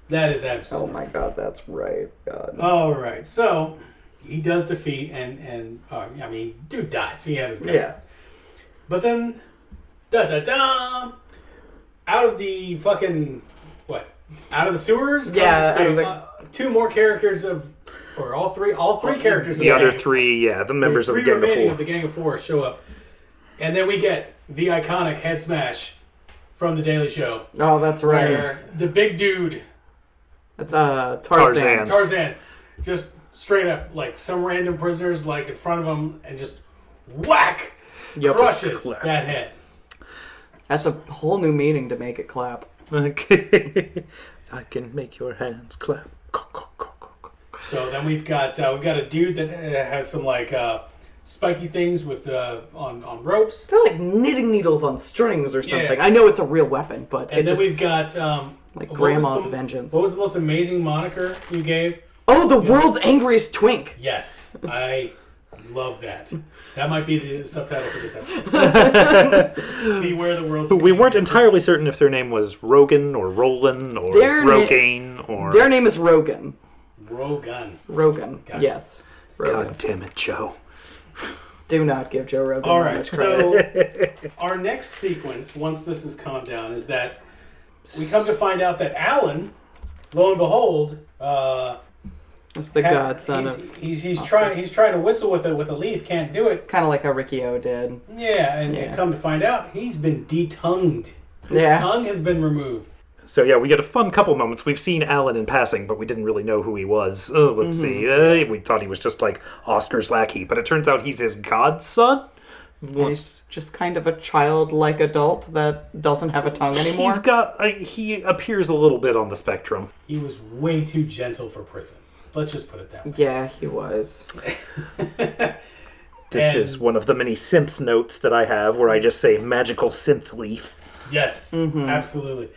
That is absolutely.
Oh my god, that's right. God.
All right, so he does defeat, and dude dies. He has his guts.
Yeah.
But then, out of the fucking out of the sewers.
Yeah.
Two more characters all three characters.
The other three, the members of the Gang of Four.
Of the Gang of Four show up, and then we get the iconic head smash from The Daily Show.
Oh, that's right.
Where the big dude.
That's Tarzan.
Tarzan, just straight up, some random prisoners in front of him, and just whack, crushes that head.
That's a whole new meaning to make it clap.
Okay. I can make your hands clap.
So then we've got a dude that has some spiky things with on ropes.
They're like knitting needles on strings or something.
Yeah.
I know it's a real weapon, but
we've got
Grandma's Vengeance.
What was the most amazing moniker you gave?
Oh, the world's angriest twink.
Yes, I Love that. That might be the subtitle for this episode. Beware the world's...
We weren't entirely certain if their name was Rogan or Roland or Rogaine or...
Their name is Rogan.
Rogan.
Gotcha. Yes. Rogan.
God damn it, Joe.
Do not give Joe Rogan
All
that
right,
much credit.
so our next sequence, once this is calmed down, is that we come to find out that Alan, lo and behold,
It's the godson of...
he's trying to whistle with a leaf, can't do it.
Kind of like how Riki-Oh did.
Yeah, and come to find out, he's been detongued. His tongue has been removed.
So yeah, we get a fun couple moments. We've seen Alan in passing, but we didn't really know who he was. Let's see. We thought he was just like Oscar's lackey, but it turns out he's his godson.
He's just kind of a childlike adult that doesn't have a tongue anymore.
He appears a little bit on the spectrum.
He was way too gentle for prison. Let's just put it that way.
Yeah, he was.
This is one of the many synth notes that I have where I just say magical synth leaf.
Yes, absolutely.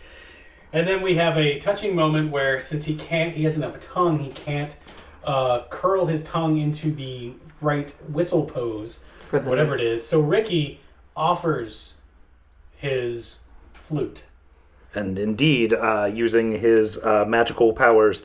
And then we have a touching moment where, since he doesn't have a tongue, he can't curl his tongue into the right whistle pose, whatever it is. So Ricky offers his flute.
And indeed, using his magical powers,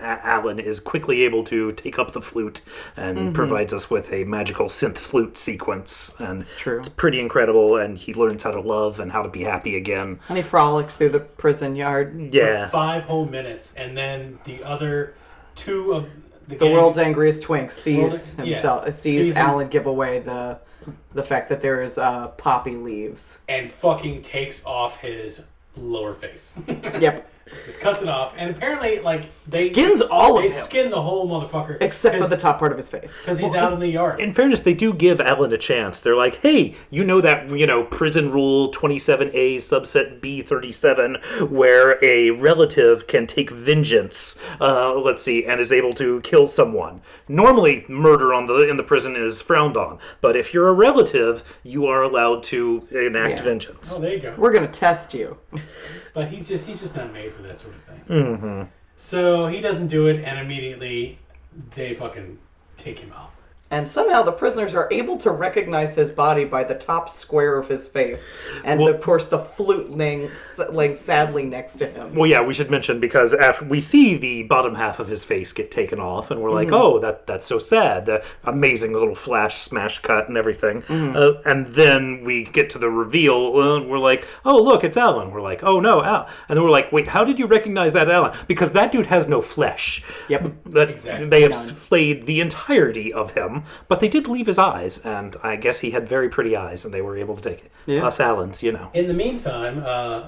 Alan is quickly able to take up the flute and provides us with a magical synth flute sequence. And it's pretty incredible, and he learns how to love and how to be happy again.
And he frolics through the prison yard.
Yeah.
For 5 whole minutes, and then the other two of
the world's angriest twink sees Alan give away the fact that there is poppy leaves.
And fucking takes off his lower face.
Yep.
Just cuts it off, and apparently, they
skins all of him.
They skin the whole motherfucker,
except for the top part of his face,
because he's out in the yard.
In fairness, they do give Alan a chance. They're like, "Hey, you know that prison rule 27A subset B37, where a relative can take vengeance. And is able to kill someone. Normally, murder in the prison is frowned on, but if you're a relative, you are allowed to enact vengeance.
Oh, there you go.
We're gonna test you."
But he's just not made for that sort of thing. So he doesn't do it, and immediately they fucking take him out.
And somehow the prisoners are able to recognize his body by the top square of his face. And, of course, the flute laying sadly next to him.
Well, yeah, we should mention, because after we see the bottom half of his face get taken off, and we're like, oh, that's so sad. The amazing little flash smash cut and everything. And then we get to the reveal, and we're like, oh, look, it's Alan. We're like, oh, no, Al. And then we're like, wait, how did you recognize that Alan? Because that dude has no flesh.
Yep.
Exactly.
They have flayed the entirety of him. But they did leave his eyes, and I guess he had very pretty eyes, and they were able to take it.
Yeah.
Us Allens,
In the meantime,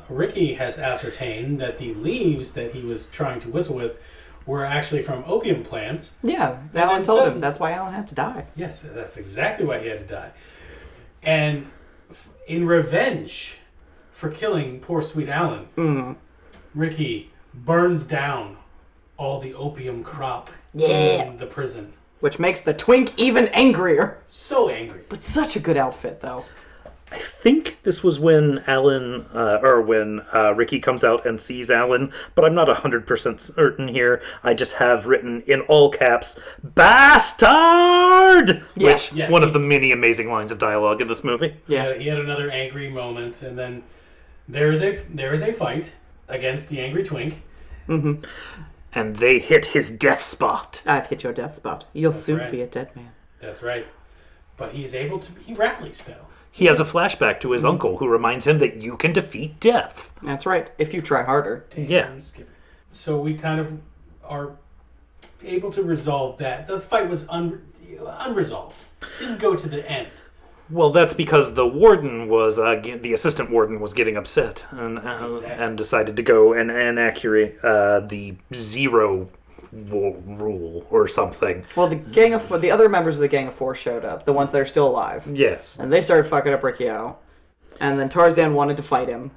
Ricky has ascertained that the leaves that he was trying to whistle with were actually from opium plants.
Yeah, Alan told him. That's why Alan had to die.
Yes, that's exactly why he had to die. And in revenge for killing poor sweet Alan, Ricky burns down all the opium crop in the prison.
Which makes the twink even angrier.
So angry.
But such a good outfit, though.
I think this was when Ricky comes out and sees Alan, but I'm not 100% certain here. I just have written in all caps, "Bastard!"
Yes.
Which one of the many amazing lines of dialogue in this movie.
Yeah, he had another angry moment, and then there is a fight against the angry twink.
And they hit his death spot.
I've hit your death spot. You'll soon be a dead man.
That's right. But he rallies, though.
He has a flashback to his uncle, who reminds him that you can defeat death.
That's right, if you try harder.
Yeah.
So we kind of are able to resolve that. The fight was unresolved. Didn't go to the end.
Well, that's because the warden the assistant warden was getting upset and decided to go and inaccurate the zero rule or something.
Well, the other members of the Gang of Four showed up, the ones that are still alive.
Yes.
And they started fucking up Riki-Oh. And then Tarzan wanted to fight him.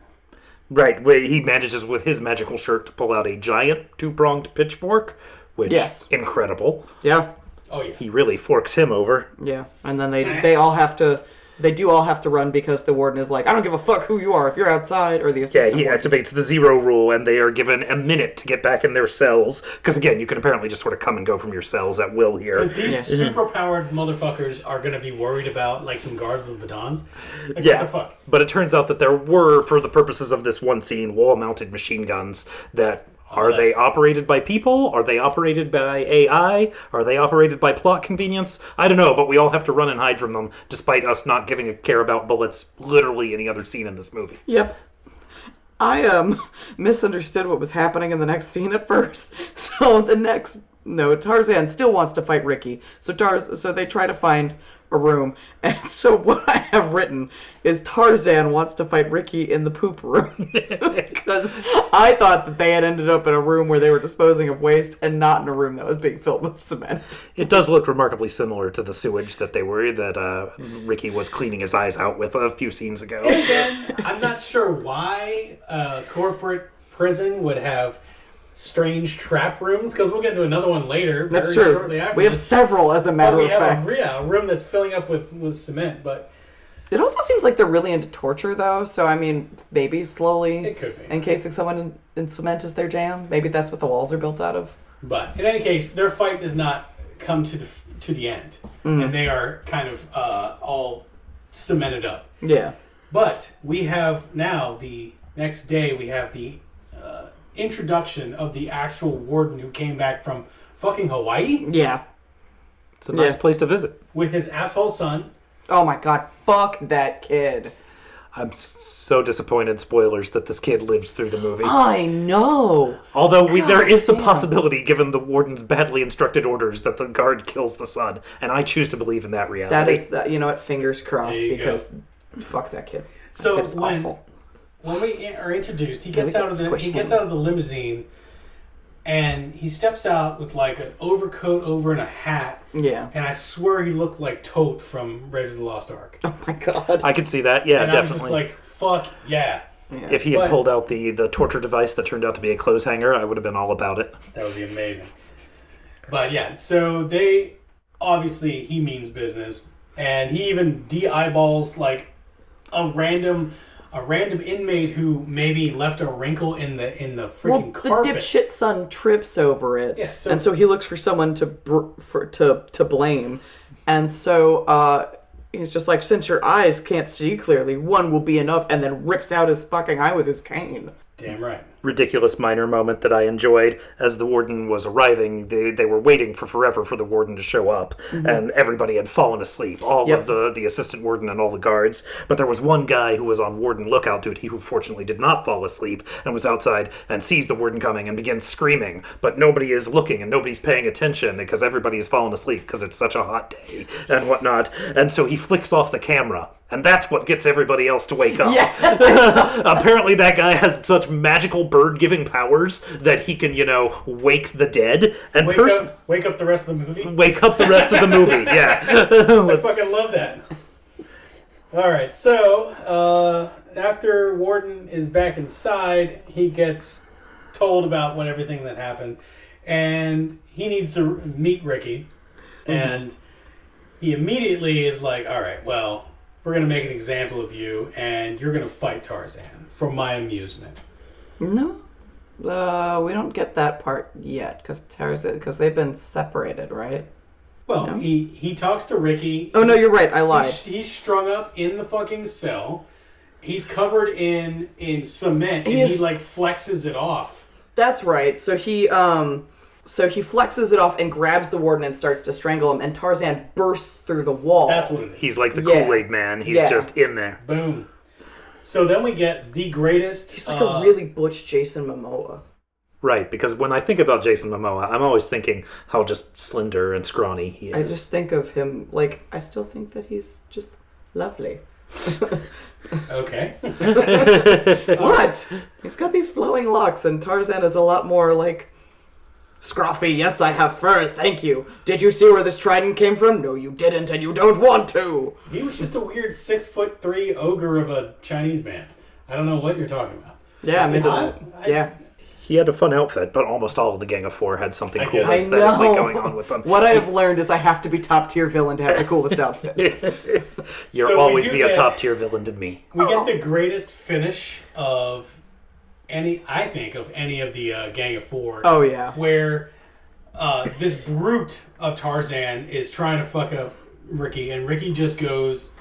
Right, he manages with his magical shirt to pull out a giant 2-pronged pitchfork, which incredible.
Yeah.
Oh, yeah.
He really forks him over.
Yeah, and then they all have to They do all have to run because the warden is like, I don't give a fuck who you are if you're outside, or the
Yeah,
assistant
he
warden.
activates the 0 rule, and they are given a minute to get back in their cells. Because, again, you can apparently just sort of come and go from your cells at will here.
Because these super-powered motherfuckers are going to be worried about, like, some guards with batons. Like,
Yeah,
what the fuck?
but it turns out that there were, for the purposes of this one scene, wall-mounted machine guns that... Are they operated by people? Are they operated by AI? Are they operated by plot convenience? I don't know, but we all have to run and hide from them, despite us not giving a care about bullets literally any other scene in this movie.
Yep. I misunderstood what was happening in the next scene at first. So Tarzan still wants to fight Ricky. So they try to find a room. And so what I have written is Tarzan wants to fight Ricky in the poop room. Because I thought that they had ended up in a room where they were disposing of waste and not in a room that was being filled with cement.
It does look remarkably similar to the sewage that Ricky was cleaning his eyes out with a few scenes ago.
Again, I'm not sure why a corporate prison would have strange trap rooms, because we'll get into another one later.
That's
very
true.
Shortly after
We have
this.
several, as a matter of fact.
We have a room that's filling up with cement, but
It also seems like they're really into torture, though. So, I mean, maybe slowly
it could be.
encasing someone in cement is their jam. Maybe that's what the walls are built out of.
But in any case, their fight does not come to the end, and they are kind of all cemented up.
Yeah.
But we have now, the next day, we have the introduction of the actual warden who came back from fucking Hawaii
Yeah.
It's a nice place to visit.
with his asshole son.
Oh my god, fuck that kid.
I'm so disappointed, spoilers, that this kid lives through the movie.
I know.
Although there is the
damn.
possibility, given the warden's badly instructed orders, that the guard kills the son, and I choose to believe in that reality.
That is, you know what, fingers crossed,
There you
because fuck that kid. That
So
kid is awful.
when we are introduced, he
Yeah, we
gets out
can
of the
squish
he gets
him.
out of the limousine, and he steps out with like an overcoat over and a hat.
Yeah.
And I swear he looked like Tote from Raiders of the Lost Ark.
Oh my god.
I could see that, yeah,
And I was
definitely.
just like, fuck yeah.
If he had
But-
pulled out the torture device that turned out to be a clothes hanger, I would have been all about it.
That would be amazing. But yeah, so they obviously he means business, and he even de-eyeballs like a random inmate who maybe left a wrinkle in the freaking
Well, the
carpet.
dipshit son trips over it,
Yeah, so-
and so he looks for someone to blame, and so he's just like, since your eyes can't see clearly, one will be enough, and then rips out his fucking eye with his cane.
Damn right.
Ridiculous minor moment that I enjoyed. As the warden was arriving, they were waiting for forever for the warden to show up, and everybody had fallen asleep, all of the assistant warden and all the guards, but there was one guy who was on warden lookout duty who fortunately did not fall asleep and was outside and sees the warden coming and begins screaming, but nobody is looking and nobody's paying attention because everybody has fallen asleep because it's such a hot day and whatnot, and so he flicks off the camera. And that's what gets everybody else to wake up.
Yeah.
Apparently that guy has such magical bird-giving powers that he can, wake the dead. And
Wake up the rest of the movie.
wake up the rest of the movie, yeah.
I fucking love that. Alright, so after Warden is back inside, he gets told about everything that happened, and he needs to meet Ricky, and he immediately is like, alright, well, we're going to make an example of you, and you're going to fight Tarzan for my amusement.
No, we don't get that part yet, because they've been separated, right?
Well,
No?
he talks to Ricky.
Oh no, you're right. I lied.
He's strung up in the fucking cell. He's covered in cement, and
He
he
is-
like flexes it off.
That's right. So he flexes it off and grabs the warden and starts to strangle him, and Tarzan bursts through the wall.
That's what it is.
He's like the
Yeah.
Kool-Aid man. He's
Yeah.
just in there.
Boom. So then we get the greatest.
He's like a really butch Jason Momoa.
Right, because when I think about Jason Momoa, I'm always thinking how just slender and scrawny he is.
I just think of him like, I still think that he's just lovely.
Okay.
What? He's got these flowing locks, and Tarzan is a lot more like scruffy. Yes, I have fur, thank you. Did you see where this trident came from? No, you didn't, and you don't want to.
He was just a weird 6'3" ogre of a Chinese man. I don't know what you're talking about.
Yeah, I'm
Is he
into
hot?
that. Yeah.
he had a fun outfit, but almost all of the Gang of Four had something cool
guess.
aesthetically
I know.
going on with them.
What I have learned is I have to be top tier villain to have the coolest outfit.
You'll
So we
always
do
be a
get-
top tier villain to me.
We get the greatest finish of any of the Gang of Four.
Oh yeah.
Where this brute of Tarzan is trying to fuck up Ricky, and Ricky just goes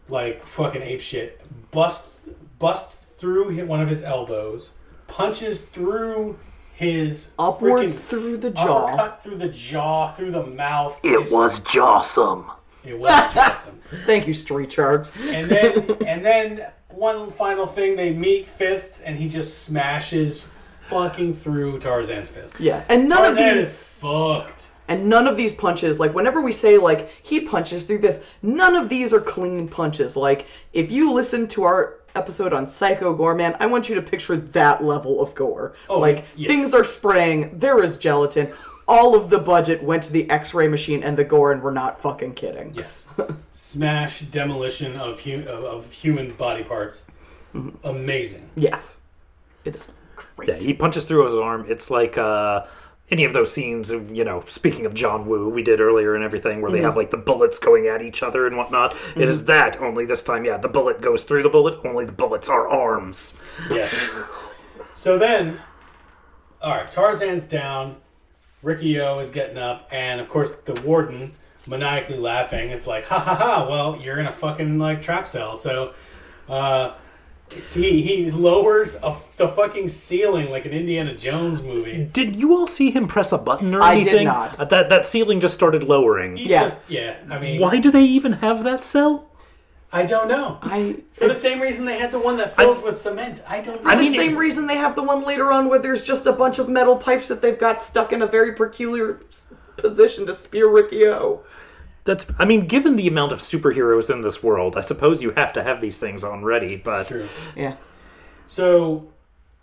like fucking apeshit. Busts through one of his elbows, punches through his
Upwards
freaking
through the jaw.
uppercut through the jaw, through the mouth.
It was jawsome.
It was awesome.
Thank you, Street Sharks.
And then one final thing, they meet fists, and he just smashes fucking through Tarzan's fist.
Yeah, and none
Tarzan
of these
is fucked.
and none of these punches, like whenever we say like he punches through this, none of these are clean punches. Like if you listen to our episode on Psycho Gore, man, I want you to picture that level of gore.
Oh,
like
yes.
things are spraying, there is gelatin. All of the budget went to the X-ray machine and the gore, and we're not fucking kidding.
Yes. Smash, demolition of human body parts. Amazing.
Yes. It is great.
Yeah, he punches through his arm. It's like any of those scenes of, speaking of John Woo, we did earlier and everything, where they have like the bullets going at each other and whatnot. It is that, only this time, the bullet goes through the bullet, only the bullets are arms.
Yes. So then, alright, Tarzan's down, Riki-Oh is getting up, and of course the Warden, maniacally laughing, is like, ha ha ha, well, you're in a fucking like trap cell. So he lowers the fucking ceiling like an Indiana Jones movie.
Did you all see him press a button or
I
anything?
did not.
That ceiling just started lowering.
I mean,
Why do they even have that cell?
I don't know. For the same reason they had the one that fills with cement. I don't know.
For the same reason they have the one later on where there's just a bunch of metal pipes that they've got stuck in a very peculiar position to spear Riki-Oh.
Given the amount of superheroes in this world, I suppose you have to have these things on ready, but...
True.
Yeah.
So,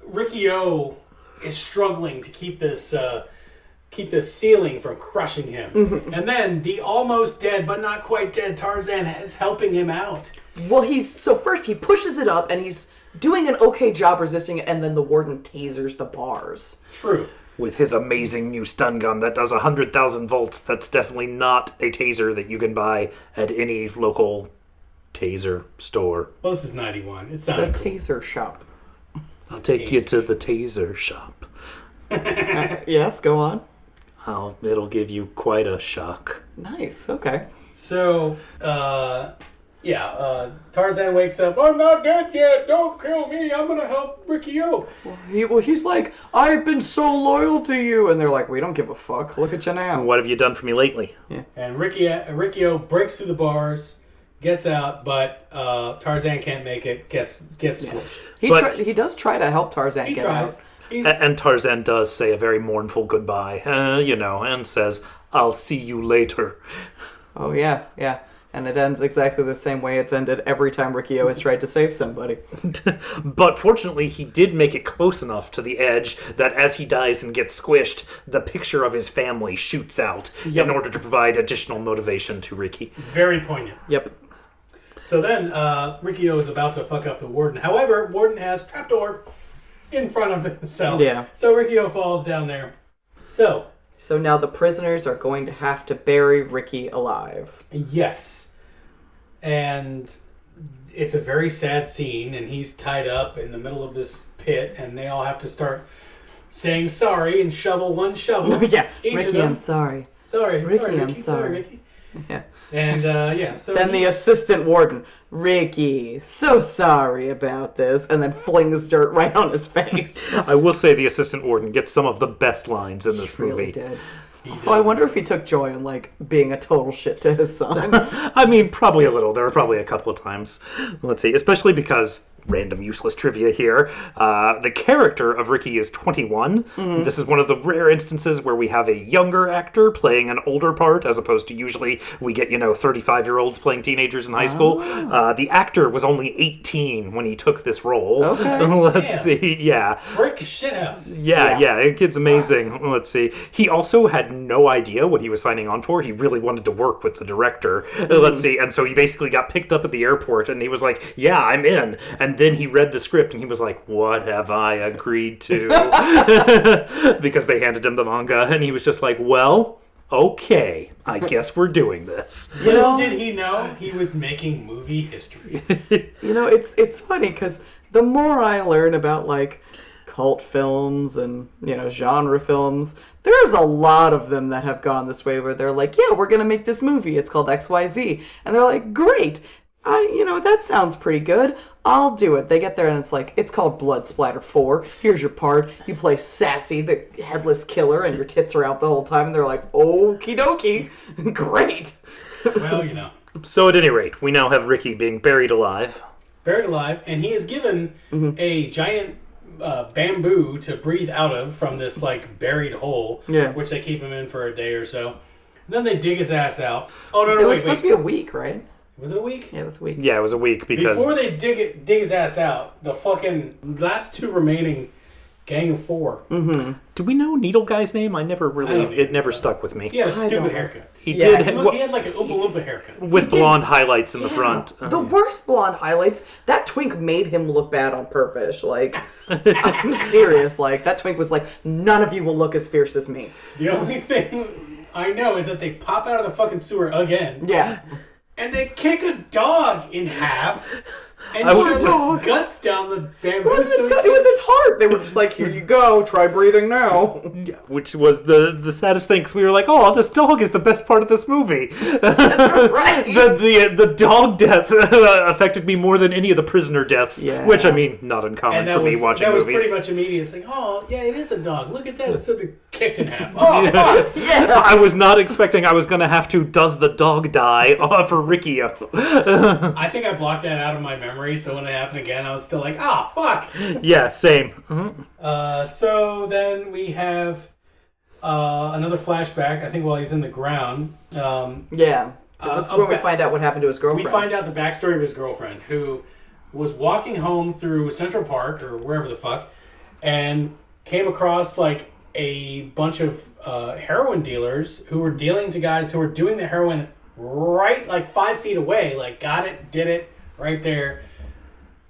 Riki-Oh is struggling to keep this ceiling from crushing him. And then the almost dead, but not quite dead Tarzan is helping him out.
Well, first he pushes it up and he's doing an okay job resisting it, and then the Warden tasers the bars.
True.
With his amazing new stun gun that does 100,000 volts, that's definitely not a taser that you can buy at any local taser store.
Well, this is 91. It's
The
not
taser shop.
I'll take you to the taser shop.
Yes, go on.
It'll give you quite a shock.
Nice, okay.
So, Tarzan wakes up. I'm not dead yet. Don't kill me. I'm going to help Riki-Oh.
He's like, I've been so loyal to you. And they're like, we don't give a fuck. Look at you now.
What have you done for me lately?
And Riki-Oh breaks through the bars, gets out, but Tarzan can't make it, gets squished.
He does try to help Tarzan
He
get
tries.
out.
And Tarzan does say a very mournful goodbye, and says, I'll see you later.
Oh, yeah. And it ends exactly the same way it's ended every time Riki-Oh has tried to save somebody.
But fortunately, he did make it close enough to the edge that as he dies and gets squished, the picture of his family shoots out in order to provide additional motivation to Ricky.
Very poignant.
Yep.
So then, Riki-Oh is about to fuck up the Warden. However, Warden has trapdoor in front of the cell.
Yeah.
So Riki-Oh falls down there. So
now the prisoners are going to have to bury Ricky alive.
yes. And it's a very sad scene, and he's tied up in the middle of this pit, and they all have to start saying sorry and shovel one shovel.
Yeah.
Each of
Ricky,
them.
I'm sorry.
Sorry,
Ricky,
sorry,
I'm
Ricky,
sorry.
Ricky.
Yeah.
And so
Then the assistant warden, Ricky, so sorry about this, and then flings dirt right on his face.
I will say the assistant warden gets some of the best lines in this
Really
movie.
did. So I wonder if he took joy in being a total shit to his son.
Probably a little. There were probably a couple of times. Let's see, especially because random useless trivia here. The character of Ricky is 21.
Mm-hmm.
This is one of the rare instances where we have a younger actor playing an older part, as opposed to usually we get 35-year-olds playing teenagers in high school. The actor was only 18 when he took this role.
Okay.
Let's see. Yeah.
Brick shithouse.
Yeah, the kid's amazing. Let's see. He also had no idea what he was signing on for. He really wanted to work with the director. Let's see. And so he basically got picked up at the airport, and he was like, yeah, I'm in. And And then he read the script and he was like, what have I agreed to? Because they handed him the manga and he was just like, well, okay, I guess we're doing this.
Little did he know he was making movie history.
It's funny because the more I learn about like cult films and genre films, there's a lot of them that have gone this way where they're like, yeah, we're gonna make this movie. It's called XYZ, and they're like, great. That sounds pretty good. I'll do it. They get there and it's like, it's called Blood Splatter 4. Here's your part. You play Sassy, the headless killer, and your tits are out the whole time. And they're like, okie dokie. Great.
Well,
So at any rate, we now have Ricky being buried alive.
And he is given a giant bamboo to breathe out of from this like buried hole, which they keep him in for a day or so. And then they dig his ass out. Oh no,
it was supposed to be a week, right?
Was it a week?
Yeah, it was a week.
Yeah, it was a week because
before they dig his ass out, the fucking last two remaining gang of 4.
Mm-hmm.
Do we know Needle Guy's name? It never stuck with me.
He had a stupid haircut.
He did.
He had like an Oompa Loompa haircut.
With blonde highlights in the front.
The worst blonde highlights. That twink made him look bad on purpose. Like, I'm serious. Like, that twink was like, none of you will look as fierce as me.
The only thing I know is that they pop out of the fucking sewer again.
Yeah.
And they kick a dog in half. And shoot its guts down the bamboo.
It was its heart. They were just like, here you go, try breathing now.
Yeah, which was the saddest thing, because we were like, oh, this dog is the best part of this movie.
That's right.
The dog death affected me more than any of the prisoner deaths, which, I mean, not uncommon for me watching movies.
That was pretty much immediate. It's like, oh, yeah, it is a dog. Look at that. It's sort of kicked in half. Oh, fuck.
Yeah.
I was not expecting I was going to have to does the dog die for Riki-Oh.
I think I blocked that out of my memory. So when it happened again, I was still like, fuck.
Yeah, same.
So then we have another flashback, I think while he's in the ground.
Yeah. This is where we find out what happened to his girlfriend.
We find out the backstory of his girlfriend, who was walking home through Central Park, or wherever the fuck, and came across like a bunch of heroin dealers who were dealing to guys who were doing the heroin right like 5 feet away. Like, got it, did it, right there.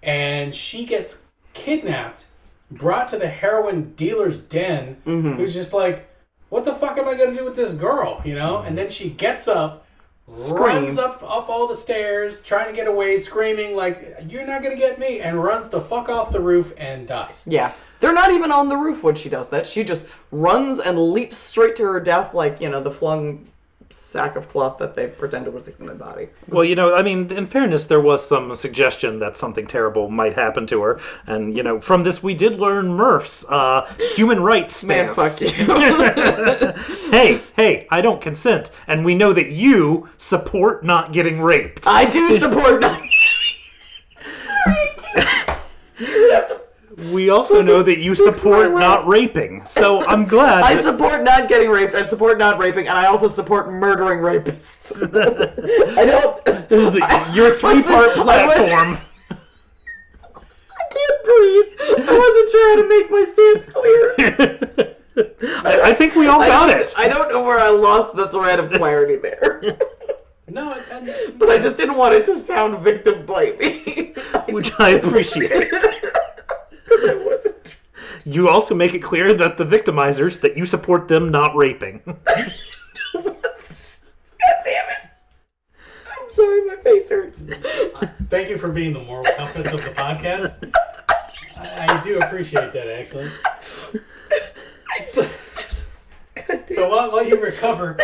And she gets kidnapped, brought to the heroin dealer's den, who's just like, what the fuck am I going to do with this girl, And then she gets up, runs up all the stairs, trying to get away, screaming like, you're not going to get me, and runs the fuck off the roof and dies.
Yeah. They're not even on the roof when she does that. She just runs and leaps straight to her death like, the flung sack of cloth that they pretended was a human body.
Well, I mean, in fairness, there was some suggestion that something terrible might happen to her. And, from this, we did learn Murph's human rights stance.
Man, fuck you.
Hey, I don't consent. And we know that you support not getting raped.
I do support not... You have to...
We also know that you support not raping, so I'm glad.
I support not getting raped, I support not raping, and I also support murdering rapists. I don't...
Your 3-part platform.
I can't breathe. I wasn't sure how to make my stance clear.
I think we all got it.
I don't know where I lost the thread of clarity there.
No,
but I just didn't want it to sound victim blaming.
Which I appreciate. You also make it clear that the victimizers, that you support them not raping.
God damn it. I'm sorry, my face hurts.
Thank you for being the moral compass of the podcast. I do appreciate that, actually. So while you recover,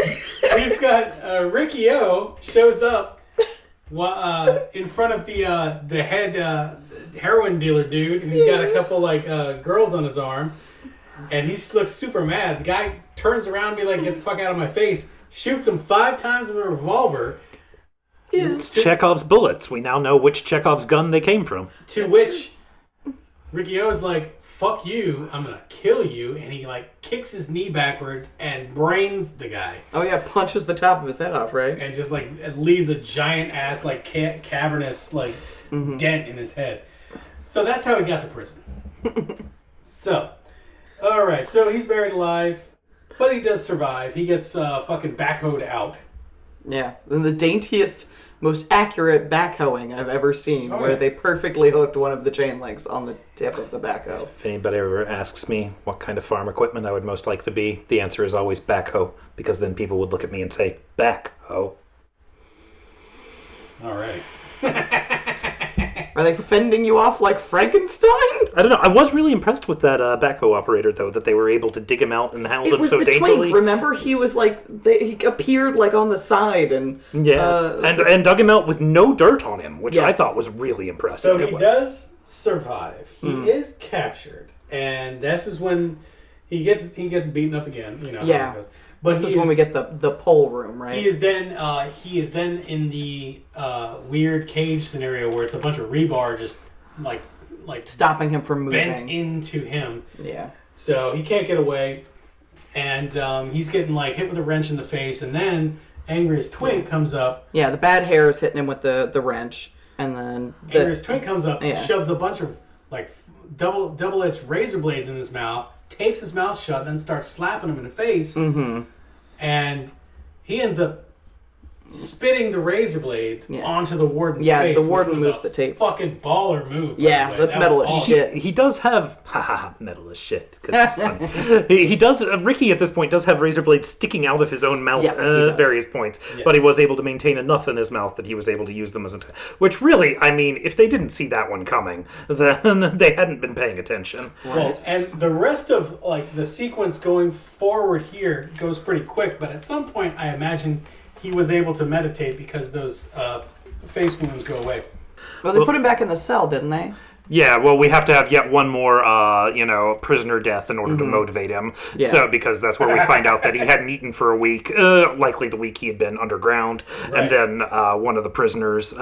we've got Riki-Oh shows up in front of the head heroin dealer dude, who's got a couple like girls on his arm, and he looks super mad. The guy turns around and be like, "Get the fuck out of my face!" Shoots him 5 times with a revolver.
Yeah.
It's Chekhov's bullets. We now know which Chekhov's gun they came from.
To which Riki-Oh's like, "Fuck you! I'm gonna kill you!" And he like kicks his knee backwards and brains the guy.
Oh yeah, punches the top of his head off, right?
And just like it leaves a giant ass like cavernous like dent in his head. So that's how he got to prison. So, all right. So he's buried alive, but he does survive. He gets fucking backhoed out.
Yeah, in the daintiest, most accurate backhoeing I've ever seen, where they perfectly hooked one of the chain links on the tip of the backhoe.
If anybody ever asks me what kind of farm equipment I would most like to be, the answer is always backhoe, because then people would look at me and say, backhoe.
All right.
Are they fending you off like Frankenstein?
I don't know. I was really impressed with that backhoe operator, though, that they were able to dig him out and handle him so
the
daintily.
twink, remember? He was like, he appeared like on the side and...
and dug him out with no dirt on him, which I thought was really impressive.
So he does survive. He is captured, and this is when he gets beaten up again. You know how it goes. But
this is when we get the pole room, right?
He is then in the weird cage scenario where it's a bunch of rebar just like
stopping him from moving,
bent into him.
Yeah.
So he can't get away, and he's getting like hit with a wrench in the face, and then Angriest Twink comes up.
Yeah, the bad hair is hitting him with the wrench, and then
Angriest Twink comes up, and shoves a bunch of like double-edged razor blades in his mouth, tapes his mouth shut, then starts slapping him in the face.
Mm-hmm.
And he ends up spitting the razor blades onto the Warden's face.
Yeah, the Warden moves the tape.
Fucking baller move.
Yeah, that's metal as shit.
He does have metal as shit, because it's funny. he does. Ricky at this point does have razor blades sticking out of his own mouth at various points, but he was able to maintain enough in his mouth that he was able to use them as a. Which really, I mean, if they didn't see that one coming, then they hadn't been paying attention.
Right. Well, and the rest of like the sequence going forward here goes pretty quick, but at some point, I imagine he was able to meditate because those face wounds go away.
Well, they put him back in the cell, didn't they?
Yeah, well, we have to have yet one more, prisoner death in order to motivate him. Yeah. So, because that's where we find out that he hadn't eaten for a week, likely the week he had been underground. Right. And then one of the prisoners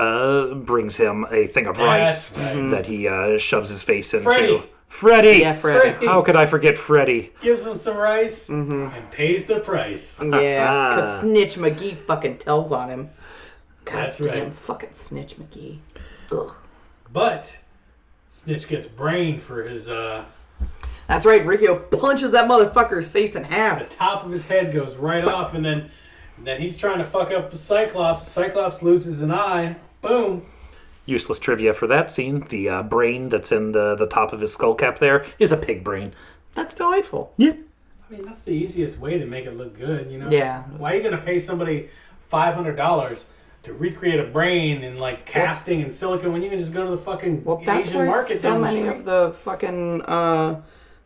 brings him a thing of rice that he shoves his face into. Freddie!
Yeah, Freddie.
How could I forget Freddie?
Gives him some rice and pays the price.
Yeah, because Snitch McGee fucking tells on him. God
That's
damn,
right.
Fucking Snitch McGee. Ugh.
But Snitch gets brain for his...
That's right, Riki-Oh punches that motherfucker's face in half.
The top of his head goes right off, and then he's trying to fuck up the Cyclops. Cyclops loses an eye. Boom.
Useless trivia for that scene. The brain that's in the top of his skull cap there is a pig brain.
That's delightful.
Yeah.
I mean, that's the easiest way to make it look good, you know?
Yeah.
Why are you going to pay somebody $500 to recreate a brain in, like, casting and silicone when you can just go to the fucking Asian market
so
down the
many
street?
of the fucking...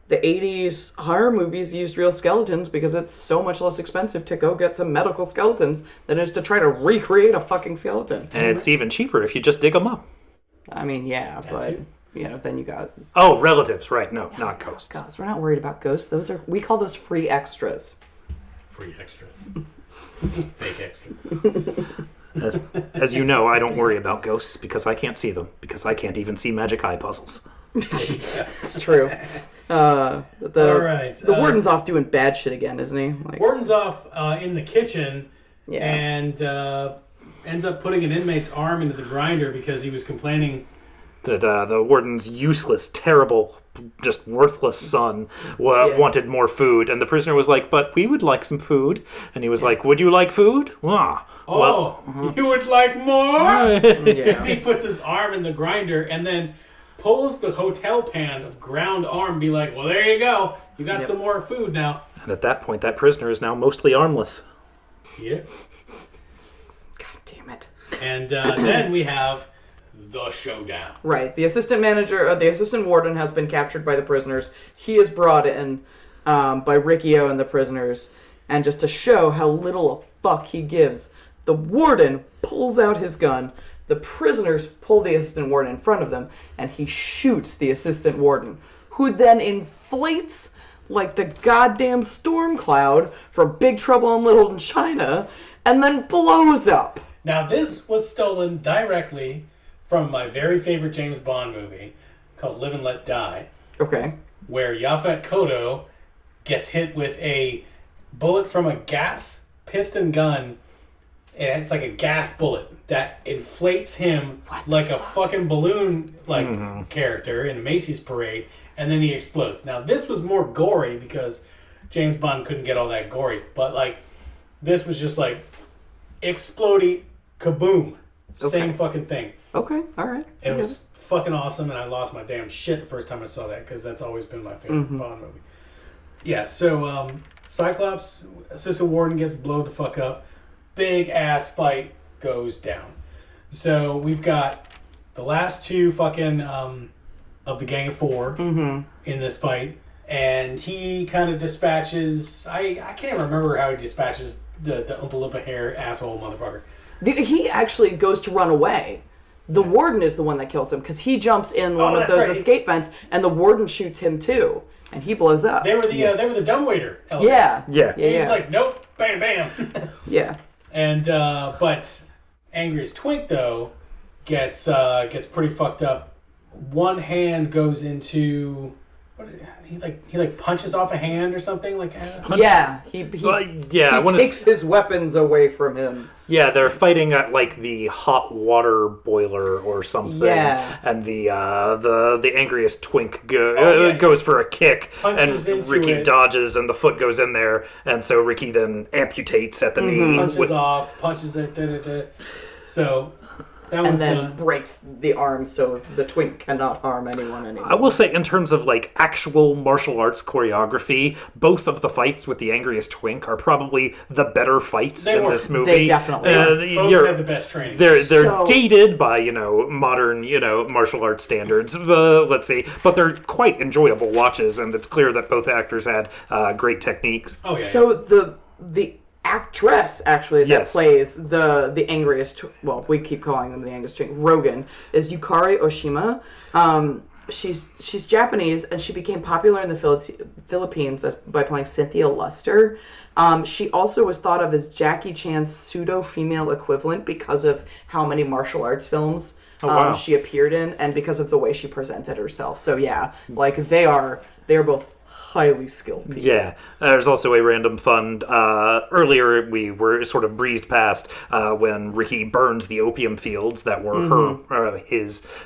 the 80s horror movies used real skeletons because it's so much less expensive to go get some medical skeletons than it is to try to recreate a fucking skeleton.
And it's even cheaper if you just dig them up.
I mean, yeah, but, then you got...
Oh, relatives, right. No, not ghosts.
Ghosts. We're not worried about ghosts. We call those free extras.
Free extras. Fake extras.
As you know, I don't worry about ghosts because I can't see them, because I can't even see magic eye puzzles.
It's true. The Warden's off doing bad shit again, isn't he?
Warden's off in the kitchen and ends up putting an inmate's arm into the grinder because he was complaining
that the Warden's useless, terrible, just worthless son wanted more food. And the prisoner was like, but we would like some food. And he was like, would you like food?
You would like more? He puts his arm in the grinder and then pulls the hotel pan of ground arm, be like, well, there you go. You got some more food now.
And at that point, that prisoner is now mostly armless.
Yes.
God damn it.
And then we have the showdown.
Right. The assistant warden has been captured by the prisoners. He is brought in by Riki-Oh and the prisoners. And just to show how little a fuck he gives, the warden pulls out his gun. The prisoners pull the assistant warden in front of them, and he shoots the assistant warden, who then inflates like the goddamn storm cloud from Big Trouble in Little China, and then blows up.
Now, this was stolen directly from my very favorite James Bond movie called Live and Let Die.
Okay.
Where Yaphet Kotto gets hit with a bullet from a gas piston gun. And it's like a gas bullet that inflates him like a fucking balloon character in a Macy's parade, and then he explodes. Now, this was more gory because James Bond couldn't get all that gory, but like this was just like explodey kaboom. Same fucking thing.
Okay, all right.
And it was fucking awesome, and I lost my damn shit the first time I saw that, because that's always been my favorite Bond movie. Yeah, so Cyclops, Assistant Warden gets blown the fuck up. Big ass fight goes down. So we've got the last two fucking of the Gang of Four in this fight, and he kind of dispatches. I can't even remember how he dispatches the Oompa Loompa hair asshole motherfucker.
He actually goes to run away. The Warden is the one that kills him because he jumps in one of those escape vents, and the Warden shoots him too, and he blows up.
They were the dumbwaiter
elements.
Yeah.
He's like, nope, bam, bam.
Yeah.
And but Angriest Twink though gets pretty fucked up. One hand goes into he punches off a hand or something like that.
Yeah, he takes his weapons away from him.
Yeah, they're fighting at like the hot water boiler or something.
Yeah.
And the angriest twink goes for a kick,
punches
and Ricky dodges, and the foot goes in there, and so Ricky then amputates at the knee.
Punches off, punches it. So that
and
one's
then
done.
breaks the arm so the twink cannot harm anyone anymore.
I will say, in terms of like actual martial arts choreography, both of the fights with the angriest twink are probably the better fights in this movie.
They definitely are.
Both have the best training.
They're dated by modern martial arts standards. Let's see, but they're quite enjoyable watches, and it's clear that both actors had great techniques.
Oh yeah.
So the actress actually that
Yes.
plays the angriest, well, we keep calling them the angriest twink, Rogan, is Yukari Oshima. She's Japanese, and she became popular in the Philippines by playing Cynthia Luster. She also was thought of as Jackie Chan's pseudo-female equivalent because of how many martial arts films she appeared in, and because of the way she presented herself. So yeah, like they are both highly skilled people.
Yeah, there's also a random fun. Earlier, we were sort of breezed past when Ricky burns the opium fields that were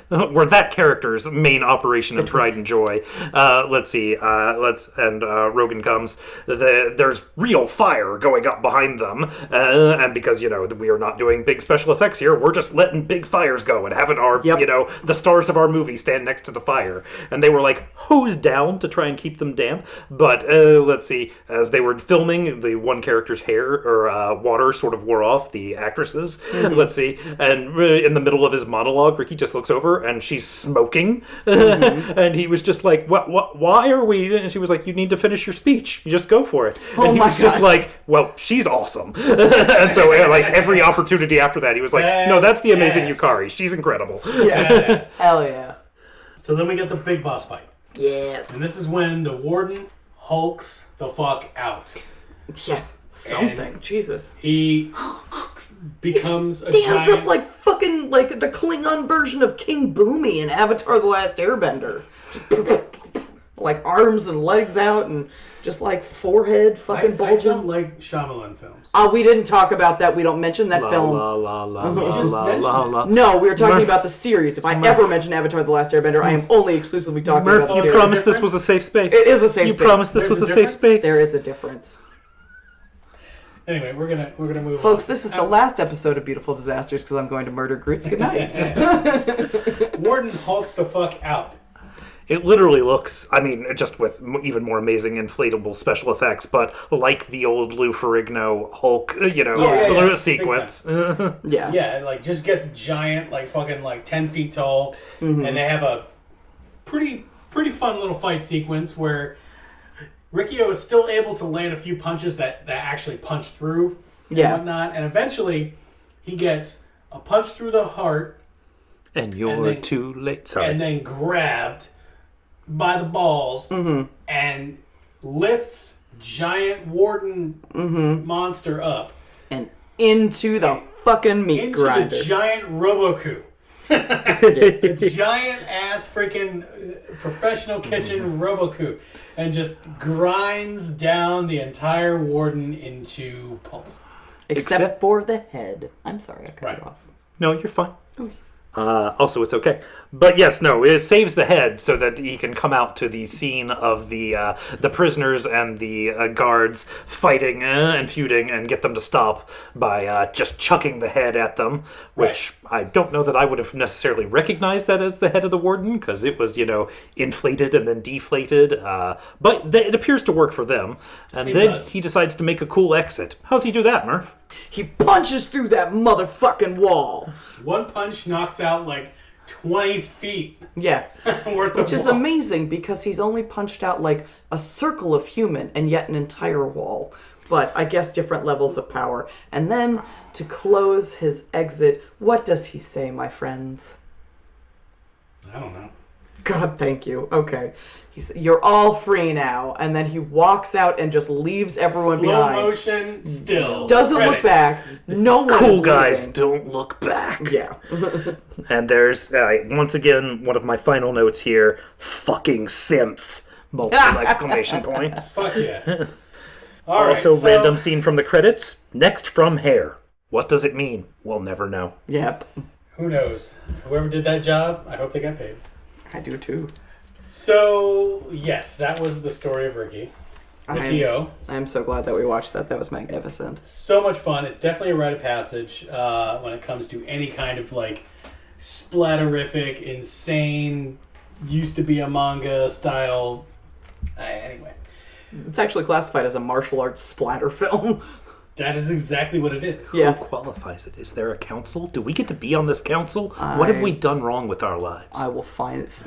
were that character's main operation of pride and joy. Let's see. Rogan comes. There's real fire going up behind them, and because we are not doing big special effects here, we're just letting big fires go and having our the stars of our movie stand next to the fire, and they were like hosed down to try and keep them damp. But let's see, as they were filming, the one character's hair or water sort of wore off, the actress's. Let's see, and in the middle of his monologue, Ricky just looks over and she's smoking, and he was just like, "What? Why are we?" And she was like, "You need to finish your speech. You just go for it." And he was just like, "Well, she's awesome," and so like every opportunity after that, he was like, "No, that's the amazing Yukari. She's incredible."
Yeah, hell yeah.
So then we get the big boss fight.
Yes.
And this is when the Warden hulks the fuck out.
Yeah, something. And Jesus.
He becomes a
stands
giant...
up like fucking like the Klingon version of King Boomy in Avatar: The Last Airbender. Like arms and legs out and just like forehead fucking bulging.
I don't like Shyamalan films.
We didn't talk about that. We don't mention that film. No, we were talking about the series. If I ever mention Avatar: The Last Airbender, I am only exclusively talking about the series.
You promised this was a safe space.
It is a safe space.
You promised this was a safe space.
There is a difference.
Anyway, we're gonna move on.
Folks, this is the last episode of Beautiful Disasters because I'm going to murder Grutz. Good night.
Warden hulks the fuck out.
It literally looks, I mean, just with even more amazing inflatable special effects, but like the old Lou Ferrigno Hulk, sequence.
Yeah, like just gets giant, like fucking like 10 feet tall, and they have a pretty fun little fight sequence where Riki-Oh is still able to land a few punches that actually punch through and whatnot, and eventually he gets a punch through the heart,
and you're too late. Sorry.
And then grabbed by the balls and lifts giant Warden monster up
and into the fucking meat grinder.
Into the giant Roboku. The giant ass freaking professional kitchen Roboku, and just grinds down the entire Warden into pulp.
Except for the head. I'm sorry, I cut it off.
No, you're fine. Also, it's okay. But yes, no, it saves the head so that he can come out to the scene of the prisoners and the guards fighting and feuding and get them to stop by just chucking the head at them, which I don't know that I would have necessarily recognized that as the head of the Warden, because it was, inflated and then deflated. But it appears to work for them. And he decides to make a cool exit. How's he do that, Murph?
He punches through that motherfucking wall.
One punch knocks out like 20 feet
Yeah.
worth of
Which is
wall.
amazing because he's only punched out like a circle of human and yet an entire wall. But I guess different levels of power. And then to close his exit, what does he say, my friends?
I don't know.
God, thank you. Okay. He said, "You're all free now." And then he walks out and just leaves everyone
Slow
behind.
motion, still.
Doesn't look
Credits.
back. No one
Cool
is
guys,
leaving.
don't look back.
Yeah.
And there's, once again, one of my final notes here, fucking synth. Multiple exclamation points.
Fuck yeah. All right,
Also,
so
random scene from the credits. Next from hair. What does it mean? We'll never know.
Yep.
who knows? Whoever did that job, I hope they got paid.
I do too.
So, yes, that was the story of Ricky. Riki-Oh.
I'm so glad that we watched that. That was magnificent.
So much fun. It's definitely a rite of passage when it comes to any kind of like splatterific, insane, used to be a manga style. Anyway,
It's actually classified as a martial arts splatter film.
that is exactly what it is.
Yeah.
Who qualifies it? Is there a council? Do we get to be on this council? What have we done wrong with our lives?
I will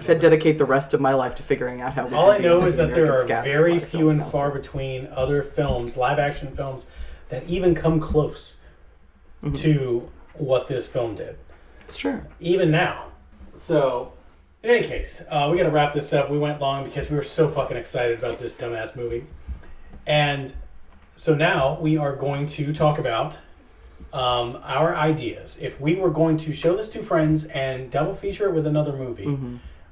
dedicate the rest of my life to figuring out how we
All
can
I
be
know
in
is
the
that there
American
are
Scout
very
Splatter
few
Film
and
Council.
far between other films, live action films, that even come close to what this film did.
It's true.
Even now. So, in any case, we got to wrap this up. We went long because we were so fucking excited about this dumbass movie. And so now we are going to talk about our ideas. If we were going to show this to friends and double feature it with another movie,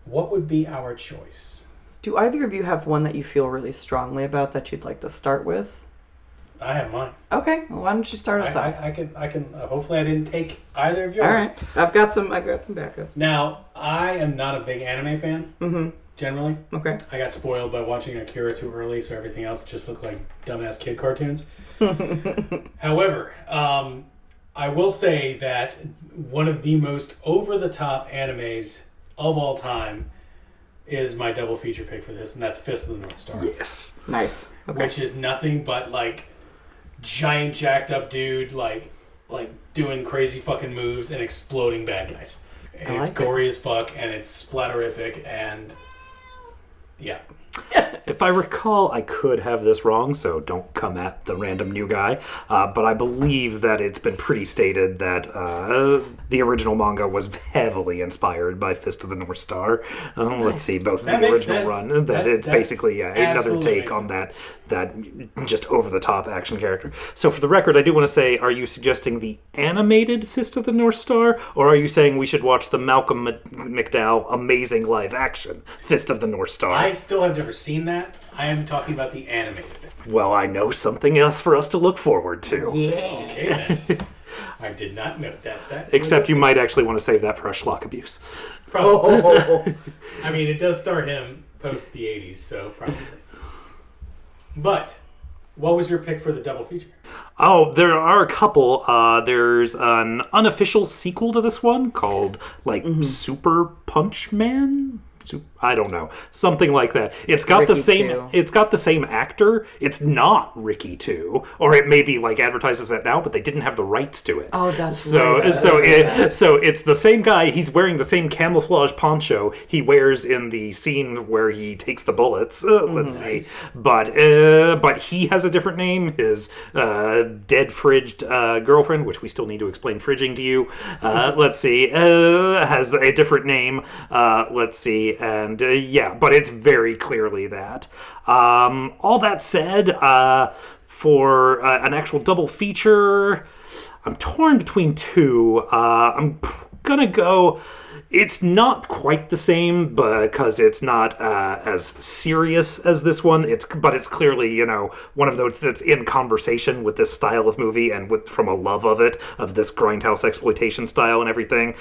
what would be our choice?
Do either of you have one that you feel really strongly about that you'd like to start with?
I have mine.
Okay, well, why don't you start us off?
I can. Hopefully, I didn't take either of yours.
All right, I've got some backups.
Now, I am not a big anime fan. Generally,
Okay.
I got spoiled by watching Akira too early, so everything else just looked like dumbass kid cartoons. However, I will say that one of the most over-the-top animes of all time is my double feature pick for this, and that's Fist of the North Star.
Yes.
Nice. Okay.
Which is nothing but like giant jacked up dude like doing crazy fucking moves and exploding bad guys. And it's
like
gory as fuck and it's splatterific and yeah.
If I recall, I could have this wrong, so don't come at the random new guy. But I believe that it's been pretty stated that the original manga was heavily inspired by Fist of the North Star. Let's see, both
That
the
makes
original
sense.
run, that it's
that
basically another
absolutely
take
makes
on
sense.
that just over-the-top action character. So for the record, I do want to say, are you suggesting the animated Fist of the North Star, or are you saying we should watch the Malcolm McDowell amazing live-action Fist of the North Star?
I still have never seen that. I am talking about the animated.
Well, I know something else for us to look forward to.
Okay then. I did not know that.
Except you might actually want to save that for a Schlock abuse.
Probably. I mean, it does star him post the 80s, so probably. But, what was your pick for the double feature?
Oh, there are a couple. There's an unofficial sequel to this one called, Super Punch Man? I don't know, something like that. It's got the
Riki
same.
2.
It's got the same actor. It's not Riki 2, or it may be advertised as that now, but they didn't have the rights to it.
Oh, that's
so
right.
so it's the same guy. He's wearing the same camouflage poncho he wears in the scene where he takes the bullets. Let's see, but he has a different name. His dead fridged girlfriend, which we still need to explain fridging to you. Let's see, has a different name. Let's see. And but it's very clearly that. All that said, for an actual double feature, I'm torn between two. I'm gonna go It's not quite the same because it's not as serious as this one. But it's clearly, one of those that's in conversation with this style of movie and from a love of it, of this grindhouse exploitation style and everything.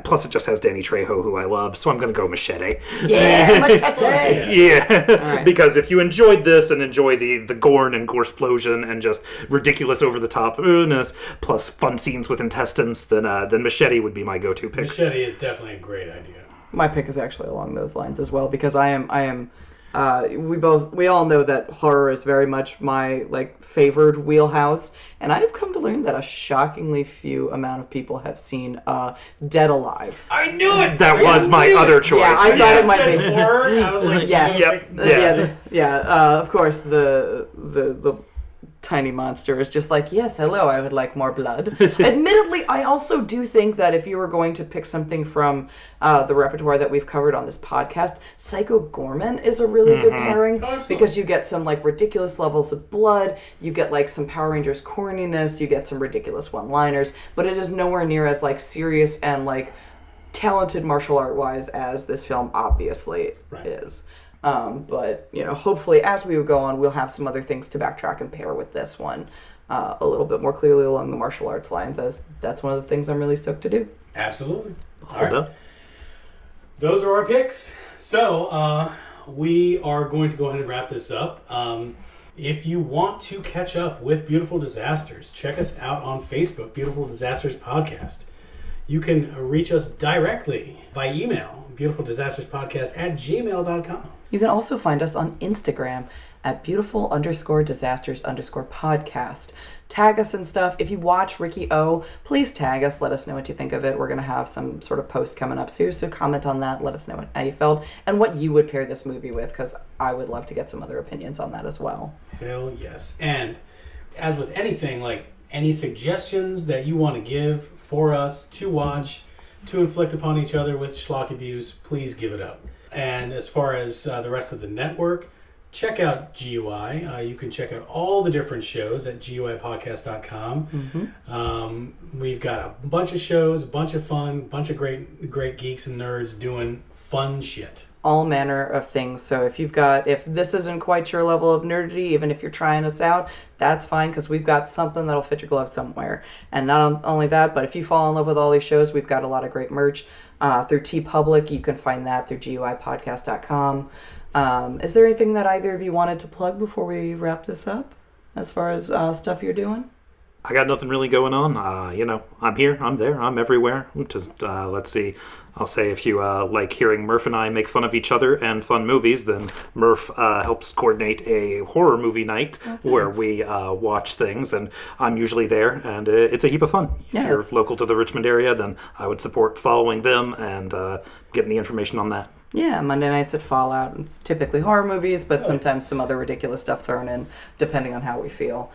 Plus, it just has Danny Trejo, who I love, so I'm going to go Machete.
Yeah, Machete!
Yeah,
right.
Because if you enjoyed this and enjoy the gore and gore-splosion and just ridiculous over-the-top-ness, plus fun scenes with intestines, then Machete would be my go-to pick.
Machete is definitely a great idea.
My pick is actually along those lines as well, because we all know that horror is very much my favored wheelhouse, and I've come to learn that a shockingly few amount of people have seen Dead Alive.
I knew it!
That was my other choice.
Yeah, I thought it might be.
Horror, I was like,
Of course, the tiny monster is just like, yes, hello, I would like more blood. Admittedly, I also do think that if you were going to pick something from the repertoire that we've covered on this podcast, Psycho Gorman is a really good pairing, because you get some ridiculous levels of blood, you get some Power Rangers corniness, you get some ridiculous one-liners, but it is nowhere near as serious and talented martial art wise as this film obviously is. But hopefully as we go on, we'll have some other things to backtrack and pair with this one a little bit more clearly along the martial arts lines, as that's one of the things I'm really stoked to do.
Absolutely. All right. Those are our picks. So we are going to go ahead and wrap this up. If you want to catch up with Beautiful Disasters, check us out on Facebook, Beautiful Disasters Podcast. You can reach us directly by email, beautifuldisasterspodcast@gmail.com.
You can also find us on Instagram at beautiful_disasters_podcast. Tag us and stuff. If you watch Riki-Oh, please tag us. Let us know what you think of it. We're going to have some sort of post coming up soon, so comment on that. Let us know how you felt and what you would pair this movie with, because I would love to get some other opinions on that as well.
Hell yes. And as with anything, any suggestions that you want to give for us to watch, to inflict upon each other with schlock abuse, please give it up. And as far as the rest of the network, check out GUI. You can check out all the different shows at GUIpodcast.com. We've got a bunch of shows, a bunch of fun, a bunch of great geeks and nerds doing fun shit.
All manner of things. So if this isn't quite your level of nerdity, even if you're trying us out, that's fine, because we've got something that'll fit your glove somewhere. And not only that, but if you fall in love with all these shows, we've got a lot of great merch through TeePublic. You can find that through GUIpodcast.com. Is there anything that either of you wanted to plug before we wrap this up, as far as stuff you're doing?
I got nothing really going on. I'm here, I'm there, I'm everywhere. Just, let's see. I'll say if you like hearing Murph and I make fun of each other and fun movies, then Murph helps coordinate a horror movie night where we watch things, and I'm usually there, and it's a heap of fun. If you're local to the Richmond area, then I would support following them and getting the information on that.
Yeah, Monday nights at Fallout. It's typically horror movies, but sometimes some other ridiculous stuff thrown in, depending on how we feel.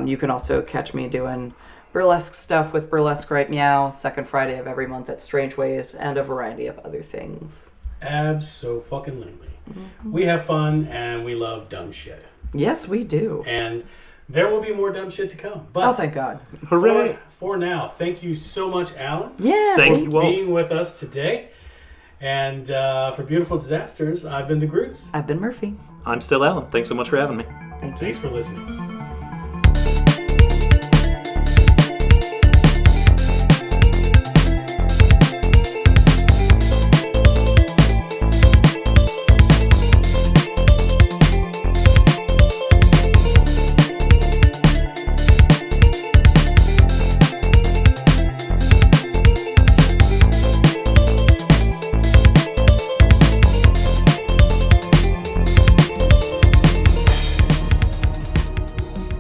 You can also catch me doing burlesque stuff with Burlesque Right Meow, second Friday of every month at Strange Ways, and a variety of other things.
Abso-fucking-lutely. We have fun, and we love dumb shit.
Yes, we do.
And there will be more dumb shit to come. But
thank God.
Hooray!
For now, thank you so much, Alan.
Yeah.
Thank you,
for being with us today. And for Beautiful Disasters, I've been the Grutz.
I've been Murphy.
I'm still Alan. Thanks so much for having me.
Thank you.
Thanks for listening.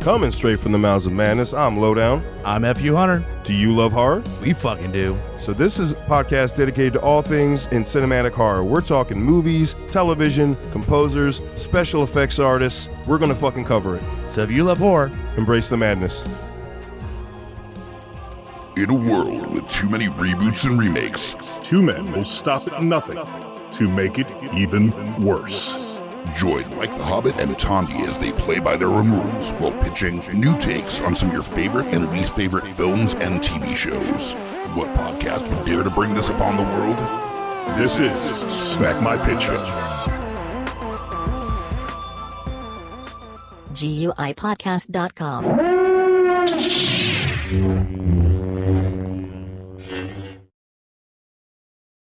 Coming straight from the mouths of madness, I'm Lowdown.
I'm F.U. Hunter.
Do you love horror?
We fucking do.
So this is a podcast dedicated to all things in cinematic horror. We're talking movies, television, composers, special effects artists. We're gonna fucking cover it.
So if you love horror,
Embrace the madness.
In a world with too many reboots and remakes,
two men will stop at nothing to make it even worse.
Join like the Hobbit and Tandy as they play by their own rules while pitching new takes on some of your favorite and least favorite films and TV shows. What podcast would dare to bring this upon the world? This is Smack My Pitch Up.
GUIPodcast.com.